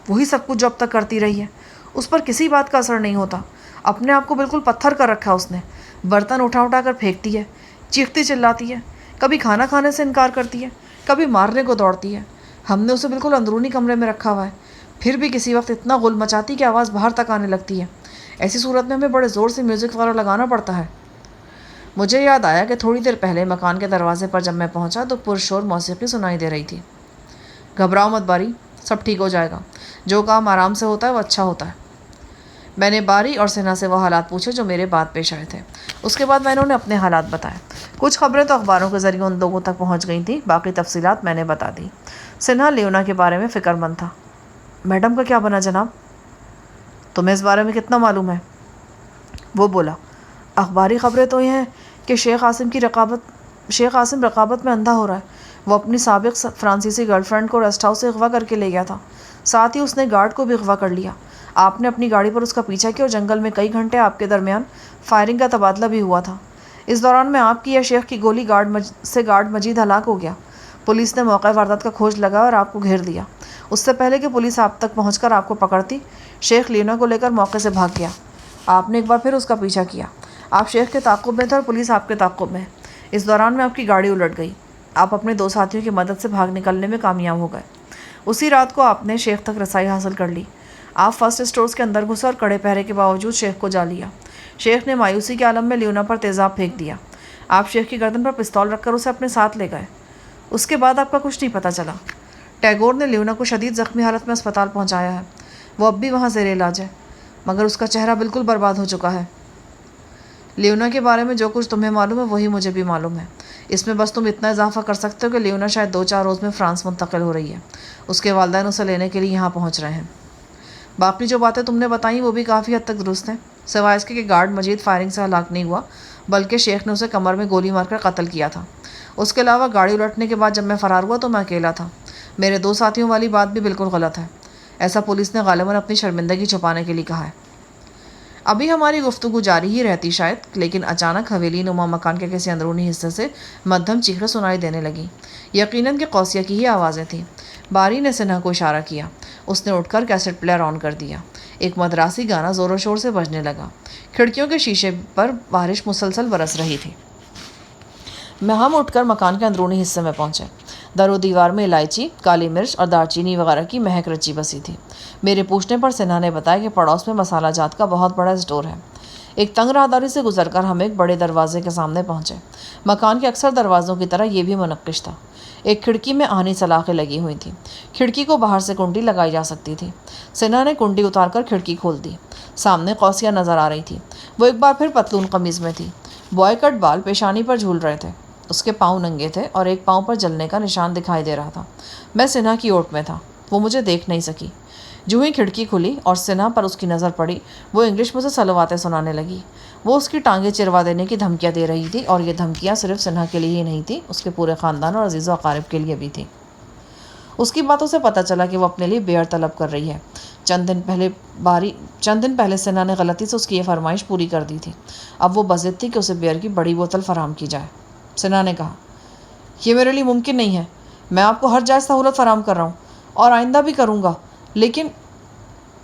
وہی سب کچھ جو اب تک کرتی رہی ہے۔ اس پر کسی بات کا اثر نہیں ہوتا۔ اپنے آپ کو بالکل پتھر کر رکھا اس نے۔ برتن اٹھا اٹھا کر پھینکتی ہے، چیختی چلاتی ہے، کبھی کھانا کھانے سے انکار کرتی ہے، کبھی مارنے کو دوڑتی ہے۔ ہم نے اسے بالکل اندرونی کمرے میں رکھا ہوا ہے، پھر بھی کسی وقت اتنا غل مچاتی کہ آواز باہر تک آنے لگتی ہے۔ ایسی صورت میں ہمیں بڑے زور سے میوزک وغیرہ لگانا پڑتا ہے۔ مجھے یاد آیا کہ تھوڑی دیر پہلے مکان کے دروازے پر جب میں پہنچا تو پرشور موسیقی سنائی دے رہی تھی۔ گھبراؤ مت باری، سب ٹھیک ہو جائے گا۔ جو کام آرام سے ہوتا ہے وہ اچھا ہوتا ہے۔ میں نے باری اور سنہا سے وہ حالات پوچھے جو میرے بعد پیش آئے تھے۔ اس کے بعد میں نے انہیں اپنے حالات بتائے۔ کچھ خبریں تو اخباروں کے ذریعے ان لوگوں تک پہنچ گئی تھیں، باقی تفصیلات میں نے بتا دی۔ سنہا لیونا کے بارے میں فکر مند تھا۔ میڈم کا کیا بنا جناب؟ تمہیں اس بارے میں کتنا معلوم ہے؟ وہ بولا، اخباری خبریں تو یہ ہیں کہ شیخ عاصم رقابت میں اندھا ہو رہا ہے۔ وہ اپنی سابق فرانسیسی گرل فرینڈ کو ریسٹ ہاؤس سے اغوا کر کے لے گیا تھا، ساتھ ہی اس نے گارڈ کو بھی اغوا کر لیا۔ آپ نے اپنی گاڑی پر اس کا پیچھا کیا اور جنگل میں کئی گھنٹے آپ کے درمیان فائرنگ کا تبادلہ بھی ہوا تھا۔ اس دوران میں آپ کی یا شیخ کی گولی گارڈ مجید ہلاک ہو گیا۔ پولیس نے موقع واردات کا کھوج لگا اور آپ کو گھیر دیا۔ اس سے پہلے کہ پولیس آپ تک پہنچ کر آپ کو پکڑتی، شیخ لیونا کو لے کر موقع سے بھاگ گیا۔ آپ نے ایک بار پھر اس کا پیچھا کیا۔ آپ شیخ کے تعاقب میں تھے اور پولیس آپ کے تعاقب میں۔ اس دوران میں آپ کی گاڑی الٹ گئی۔ آپ اپنے 2 ساتھیوں کی مدد سے بھاگ نکلنے میں کامیاب ہو گئے۔ اسی رات کو آپ نے شیخ تک رسائی حاصل کر لی۔ آپ فرسٹ اسٹورز کے اندر گھسے اور کڑے پہرے کے باوجود شیخ کو جا لیا۔ شیخ نے مایوسی کے عالم میں لیونا پر تیزاب پھینک دیا۔ آپ شیخ کی گردن پر پستول رکھ کر اسے اپنے ساتھ لے گئے۔ اس کے بعد آپ کا کچھ نہیں پتہ چلا۔ ٹیگور نے لیونا کو شدید زخمی حالت میں اسپتال پہنچایا ہے۔ وہ اب بھی وہاں زیر علاج ہے، مگر اس کا چہرہ بالکل برباد ہو چکا ہے۔ لیونا کے بارے میں جو کچھ تمہیں معلوم ہے وہی مجھے بھی معلوم ہے۔ اس میں بس تم اتنا اضافہ کر سکتے ہو کہ لیونا شاید 2-4 روز میں فرانس منتقل ہو رہی ہے۔ اس کے والدین اسے لینے کے لیے یہاں پہنچ رہے ہیں۔ باقی جو باتیں تم نے بتائیں وہ بھی کافی حد تک درست ہیں، سوائے اس کے کہ گارڈ مجید فائرنگ سے ہلاک نہیں ہوا، بلکہ شیخ نے اسے کمر میں گولی مار کر قتل کیا تھا۔ اس کے علاوہ گاڑی الٹنے کے بعد جب میں فرار ہوا تو میں اکیلا تھا۔ میرے 2 ساتھیوں والی بات بھی بالکل غلط ہے۔ ایسا پولیس نے غالباً اپنی شرمندگی چھپانے کے لیے کہا ہے۔ ابھی ہماری گفتگو جاری ہی رہتی شاید، لیکن اچانک حویلی نما مکان کے کسی اندرونی حصے سے مدھم چیخیں سنائی دینے لگیں۔ یقیناً کہ قوسیہ کی ہی آوازیں تھیں۔ باری نے سنہا کو اشارہ کیا۔ اس نے اٹھ کر کیسٹ پلیئر آن کر دیا۔ ایک مدراسی گانا زور و شور سے بجنے لگا۔ کھڑکیوں کے شیشے پر بارش مسلسل برس رہی تھی۔ ہم اٹھ کر مکان کے اندرونی حصے میں پہنچے۔ در و دیوار میں الائچی، کالی مرچ اور دار چینی وغیرہ کی مہک رچی بسی تھی۔ میرے پوچھنے پر سنہا نے بتایا کہ پڑوس میں مسالہ جات کا بہت بڑا اسٹور ہے۔ ایک تنگ راہداری سے گزر کر ہم ایک بڑے دروازے کے سامنے پہنچے۔ مکان کے اکثر دروازوں کی طرح یہ بھی منقش تھا۔ ایک کھڑکی میں آہنی سلاخیں لگی ہوئی تھیں۔ کھڑکی کو باہر سے کنڈی لگائی جا سکتی تھی۔ سنہا نے کنڈی اتار کر کھڑکی کھول دی۔ سامنے قوسیہ نظر آ رہی تھی۔ وہ ایک بار پھر پتلون قمیض میں تھی۔ بوائے کٹ بال پیشانی پر جھول رہے تھے۔ اس کے پاؤں ننگے تھے اور ایک پاؤں پر جلنے کا نشان دکھائی دے رہا تھا۔ میں سنہا کی اوٹ میں تھا۔ وہ مجھے دیکھ نہیں سکی۔ جو ہی کھڑکی کھلی اور سنہا پر اس کی نظر پڑی، وہ انگلش میں سے سلواتیں سنانے لگی۔ وہ اس کی ٹانگیں چروا دینے کی دھمکیاں دے رہی تھی، اور یہ دھمکیاں صرف سنہا کے لیے ہی نہیں تھیں، اس کے پورے خاندان اور عزیز و اقارب کے لیے بھی تھیں۔ اس کی باتوں سے پتہ چلا کہ وہ اپنے لیے بیئر طلب کر رہی ہے۔ چند دن پہلے سنہا نے غلطی سے اس کی یہ فرمائش پوری کر دی تھی۔ اب وہ بضد تھی کہ اسے بیئر کی بڑی بوتل فراہم کی جائے۔ سنہا نے کہا، یہ میرے لیے ممکن نہیں ہے۔ میں آپ کو ہر جائز سہولت فراہم کر رہا ہوں اور آئندہ بھی کروں گا، لیکن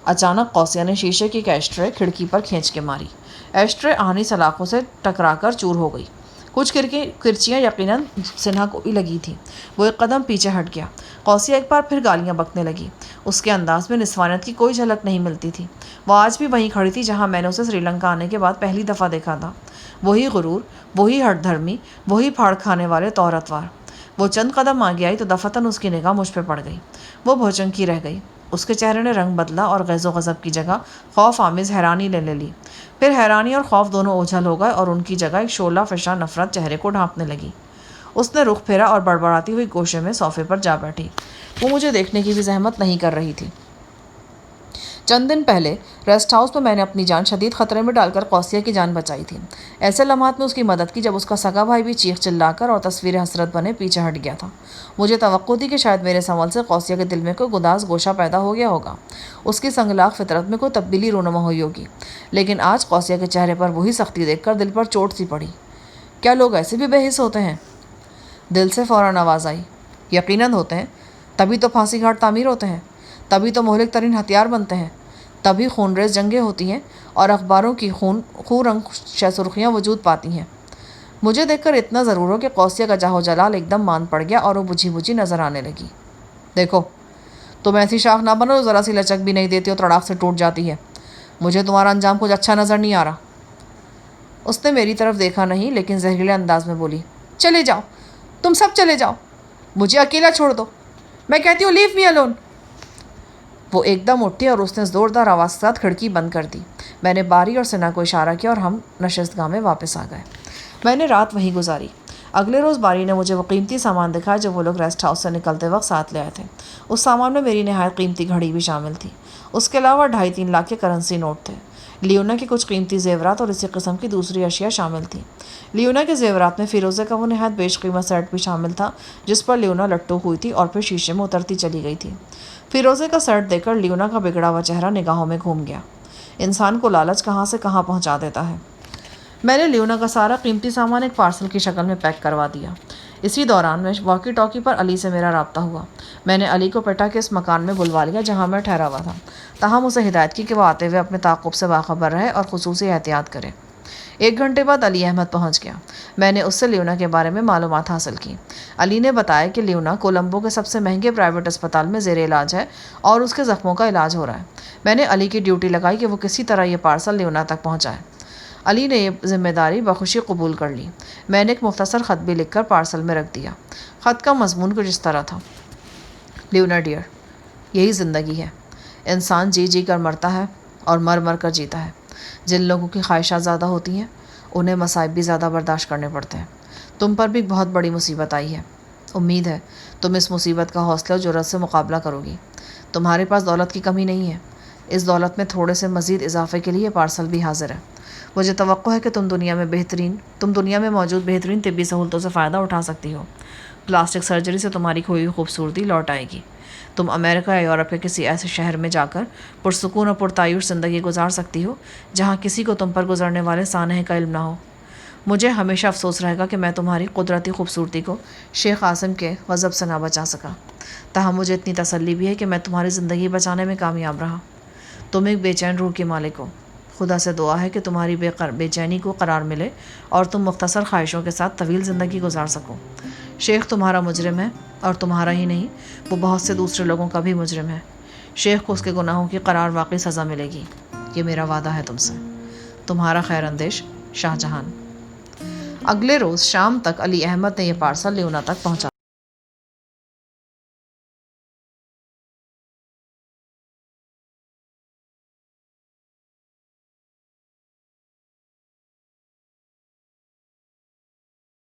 اچانک قوسیہ نے شیشے کی ایک ایشٹرے کھڑکی پر کھینچ کے ماری۔ ایشٹرے آہنی سلاخوں سے ٹکرا کر چور ہو گئی۔ کچھ کرچیاں یقیناً سنہا کو ہی لگی تھیں۔ وہ ایک قدم پیچھے ہٹ گیا۔ قوسیہ ایک بار پھر گالیاں بکنے لگی۔ اس کے انداز میں نسوانیت کی کوئی جھلک نہیں ملتی تھی۔ وہ آج بھی وہیں کھڑی تھی جہاں میں نے اسے سری لنکا آنے کے بعد پہلی دفعہ دیکھا تھا۔ وہی غرور، وہی ہٹ دھرمی، وہی پھاڑ کھانے والے طور اتوار۔ وہ چند قدم آگے آئی تو دفتن اس کی نگاہ مجھ پہ پڑ گئی۔ وہ بھوچنکی رہ گئی۔ اس کے چہرے نے رنگ بدلا اور غیظ و غضب کی جگہ خوف آمیز حیرانی لے لی۔ پھر حیرانی اور خوف دونوں اوجھل ہو گئے اور ان کی جگہ ایک شعلہ فشاں نفرت چہرے کو ڈھانپنے لگی۔ اس نے رخ پھیرا اور بڑبڑاتی ہوئی گوشے میں صوفے پر جا بیٹھی۔ وہ مجھے دیکھنے کی بھی زحمت نہیں کر رہی تھی۔ چند دن پہلے ریسٹ ہاؤس میں نے اپنی جان شدید خطرے میں ڈال کر قوسیہ کی جان بچائی تھی۔ ایسے لمحات میں اس کی مدد کی جب اس کا سگا بھائی بھی چیخ چلا کر اور تصویر حسرت بنے پیچھے ہٹ گیا تھا۔ مجھے توقع تھی کہ شاید میرے سنول سے قوسیہ کے دل میں کوئی گداز گوشہ پیدا ہو گیا ہوگا، اس کی سنگلاخ فطرت میں کوئی تبدیلی رونما ہوئی ہوگی، لیکن آج قوسیہ کے چہرے پر وہی سختی دیکھ کر دل پر چوٹ سی پڑی۔ کیا لوگ ایسے بھی بے حس ہوتے ہیں؟ دل سے فوراً آواز آئی، یقیناً ہوتے ہیں، تبھی تو پھانسی گھاٹ تعمیر ہوتے ہیں، تبھی تو مہلک ترین ہتھیار بنتے ہیں، تبھی خون ریز جنگیں ہوتی ہیں اور اخباروں کی خون رنگ سرخیاں وجود پاتی ہیں۔ مجھے دیکھ کر اتنا ضرور ہو کہ قوسیہ کا جاہ و جلال ایک دم مان پڑ گیا اور وہ بجھی بجھی نظر آنے لگی۔ دیکھو، تم ایسی شاخ نہ بنو جو ذرا سی لچک بھی نہیں دیتی اور تڑاک سے ٹوٹ جاتی ہے۔ مجھے تمہارا انجام کچھ اچھا نظر نہیں آ رہا۔ اس نے میری طرف دیکھا نہیں لیکن زہریلے انداز میں بولی، چلے جاؤ، تم سب چلے جاؤ، مجھے اکیلا چھوڑ دو، میں کہتی ہوں لیو می الون۔ وہ ایک دم اٹھی اور اس نے زوردار آواز کے ساتھ کھڑکی بند کر دی۔ میں نے باری اور ثنا کو اشارہ کیا اور ہم نشستگاہ میں واپس آ گئے۔ میں نے رات وہیں گزاری۔ اگلے روز باری نے مجھے وہ قیمتی سامان دکھایا جو وہ لوگ ریسٹ ہاؤس سے نکلتے وقت ساتھ لے آئے تھے۔ اس سامان میں میری نہایت قیمتی گھڑی بھی شامل تھی۔ اس کے علاوہ 2.5-3 لاکھ کے کرنسی نوٹ تھے۔ لیونا کے کچھ قیمتی زیورات اور اسی قسم کی دوسری اشیاء شامل تھیں۔ لیونا کے زیورات میں فیروزے کا وہ نہایت بیش قیمت سیٹ بھی شامل تھا جس پر لیونا لٹو ہوئی تھی اور پھر شیشے میں اترتی چلی گئی تھی۔ فیروزے کا سیٹ دیکھ کر لیونا کا بگڑا ہوا چہرہ نگاہوں میں گھوم گیا۔ انسان کو لالچ کہاں سے کہاں پہنچا دیتا ہے۔ میں نے لیونا کا سارا قیمتی سامان ایک پارسل کی شکل میں پیک کروا دیا۔ اسی دوران میں واکی ٹاکی پر علی سے میرا رابطہ ہوا۔ میں نے علی کو پیٹا کے اس مکان میں بلوا لیا جہاں میں ٹھہرا ہوا تھا، تاہم اسے ہدایت کی کہ وہ آتے ہوئے اپنے تعاقب سے باخبر رہے اور خصوصی احتیاط کرے۔ 1 گھنٹے بعد علی احمد پہنچ گیا۔ میں نے اس سے لیونا کے بارے میں معلومات حاصل کی۔ علی نے بتایا کہ لیونا کولمبو کے سب سے مہنگے پرائیویٹ اسپتال میں زیر علاج ہے اور اس کے زخموں کا علاج ہو رہا ہے۔ میں نے علی کی ڈیوٹی لگائی کہ وہ کسی طرح یہ پارسل لیونا تک پہنچائے۔ علی نے یہ ذمہ داری بخوشی قبول کر لی۔ میں نے ایک مختصر خط بھی لکھ کر پارسل میں رکھ دیا۔ خط کا مضمون کچھ اس طرح تھا، لیونا ڈیئر، یہی زندگی ہے۔ انسان جی جی کر مرتا ہے اور مر مر کر جیتا ہے۔ جن لوگوں کی خواہشات زیادہ ہوتی ہیں انہیں مصائب بھی زیادہ برداشت کرنے پڑتے ہیں۔ تم پر بھی بہت بڑی مصیبت آئی ہے۔ امید ہے تم اس مصیبت کا حوصلہ و جرأت سے مقابلہ کرو گی۔ تمہارے پاس دولت کی کمی نہیں ہے۔ اس دولت میں تھوڑے سے مزید اضافے کے لیے پارسل بھی حاضر ہے۔ مجھے توقع ہے کہ تم دنیا میں موجود بہترین طبی سہولتوں سے فائدہ اٹھا سکتی ہو۔ پلاسٹک سرجری سے تمہاری کھوئی ہوئی خوبصورتی لوٹ آئے گی۔ تم امریکہ یا یورپ کے کسی ایسے شہر میں جا کر پرسکون اور پرتعیش زندگی گزار سکتی ہو جہاں کسی کو تم پر گزرنے والے سانحے کا علم نہ ہو۔ مجھے ہمیشہ افسوس رہے گا کہ میں تمہاری قدرتی خوبصورتی کو شیخ عاصم کے غضب سے نہ بچا سکا، تاہم مجھے اتنی تسلی بھی ہے کہ میں تمہاری زندگی بچانے میں کامیاب رہا۔ تم ایک بے چین روح کے مالک ہو۔ خدا سے دعا ہے کہ تمہاری بے چینی کو قرار ملے اور تم مختصر خواہشوں کے ساتھ طویل زندگی گزار سکو۔ شیخ تمہارا مجرم ہے اور تمہارا ہی نہیں، وہ بہت سے دوسرے لوگوں کا بھی مجرم ہے۔ شیخ کو اس کے گناہوں کی قرار واقعی سزا ملے گی، یہ میرا وعدہ ہے تم سے۔ تمہارا خیر اندیش، شاہ جہان۔ اگلے روز شام تک علی احمد نے یہ پارسل لیونا تک پہنچا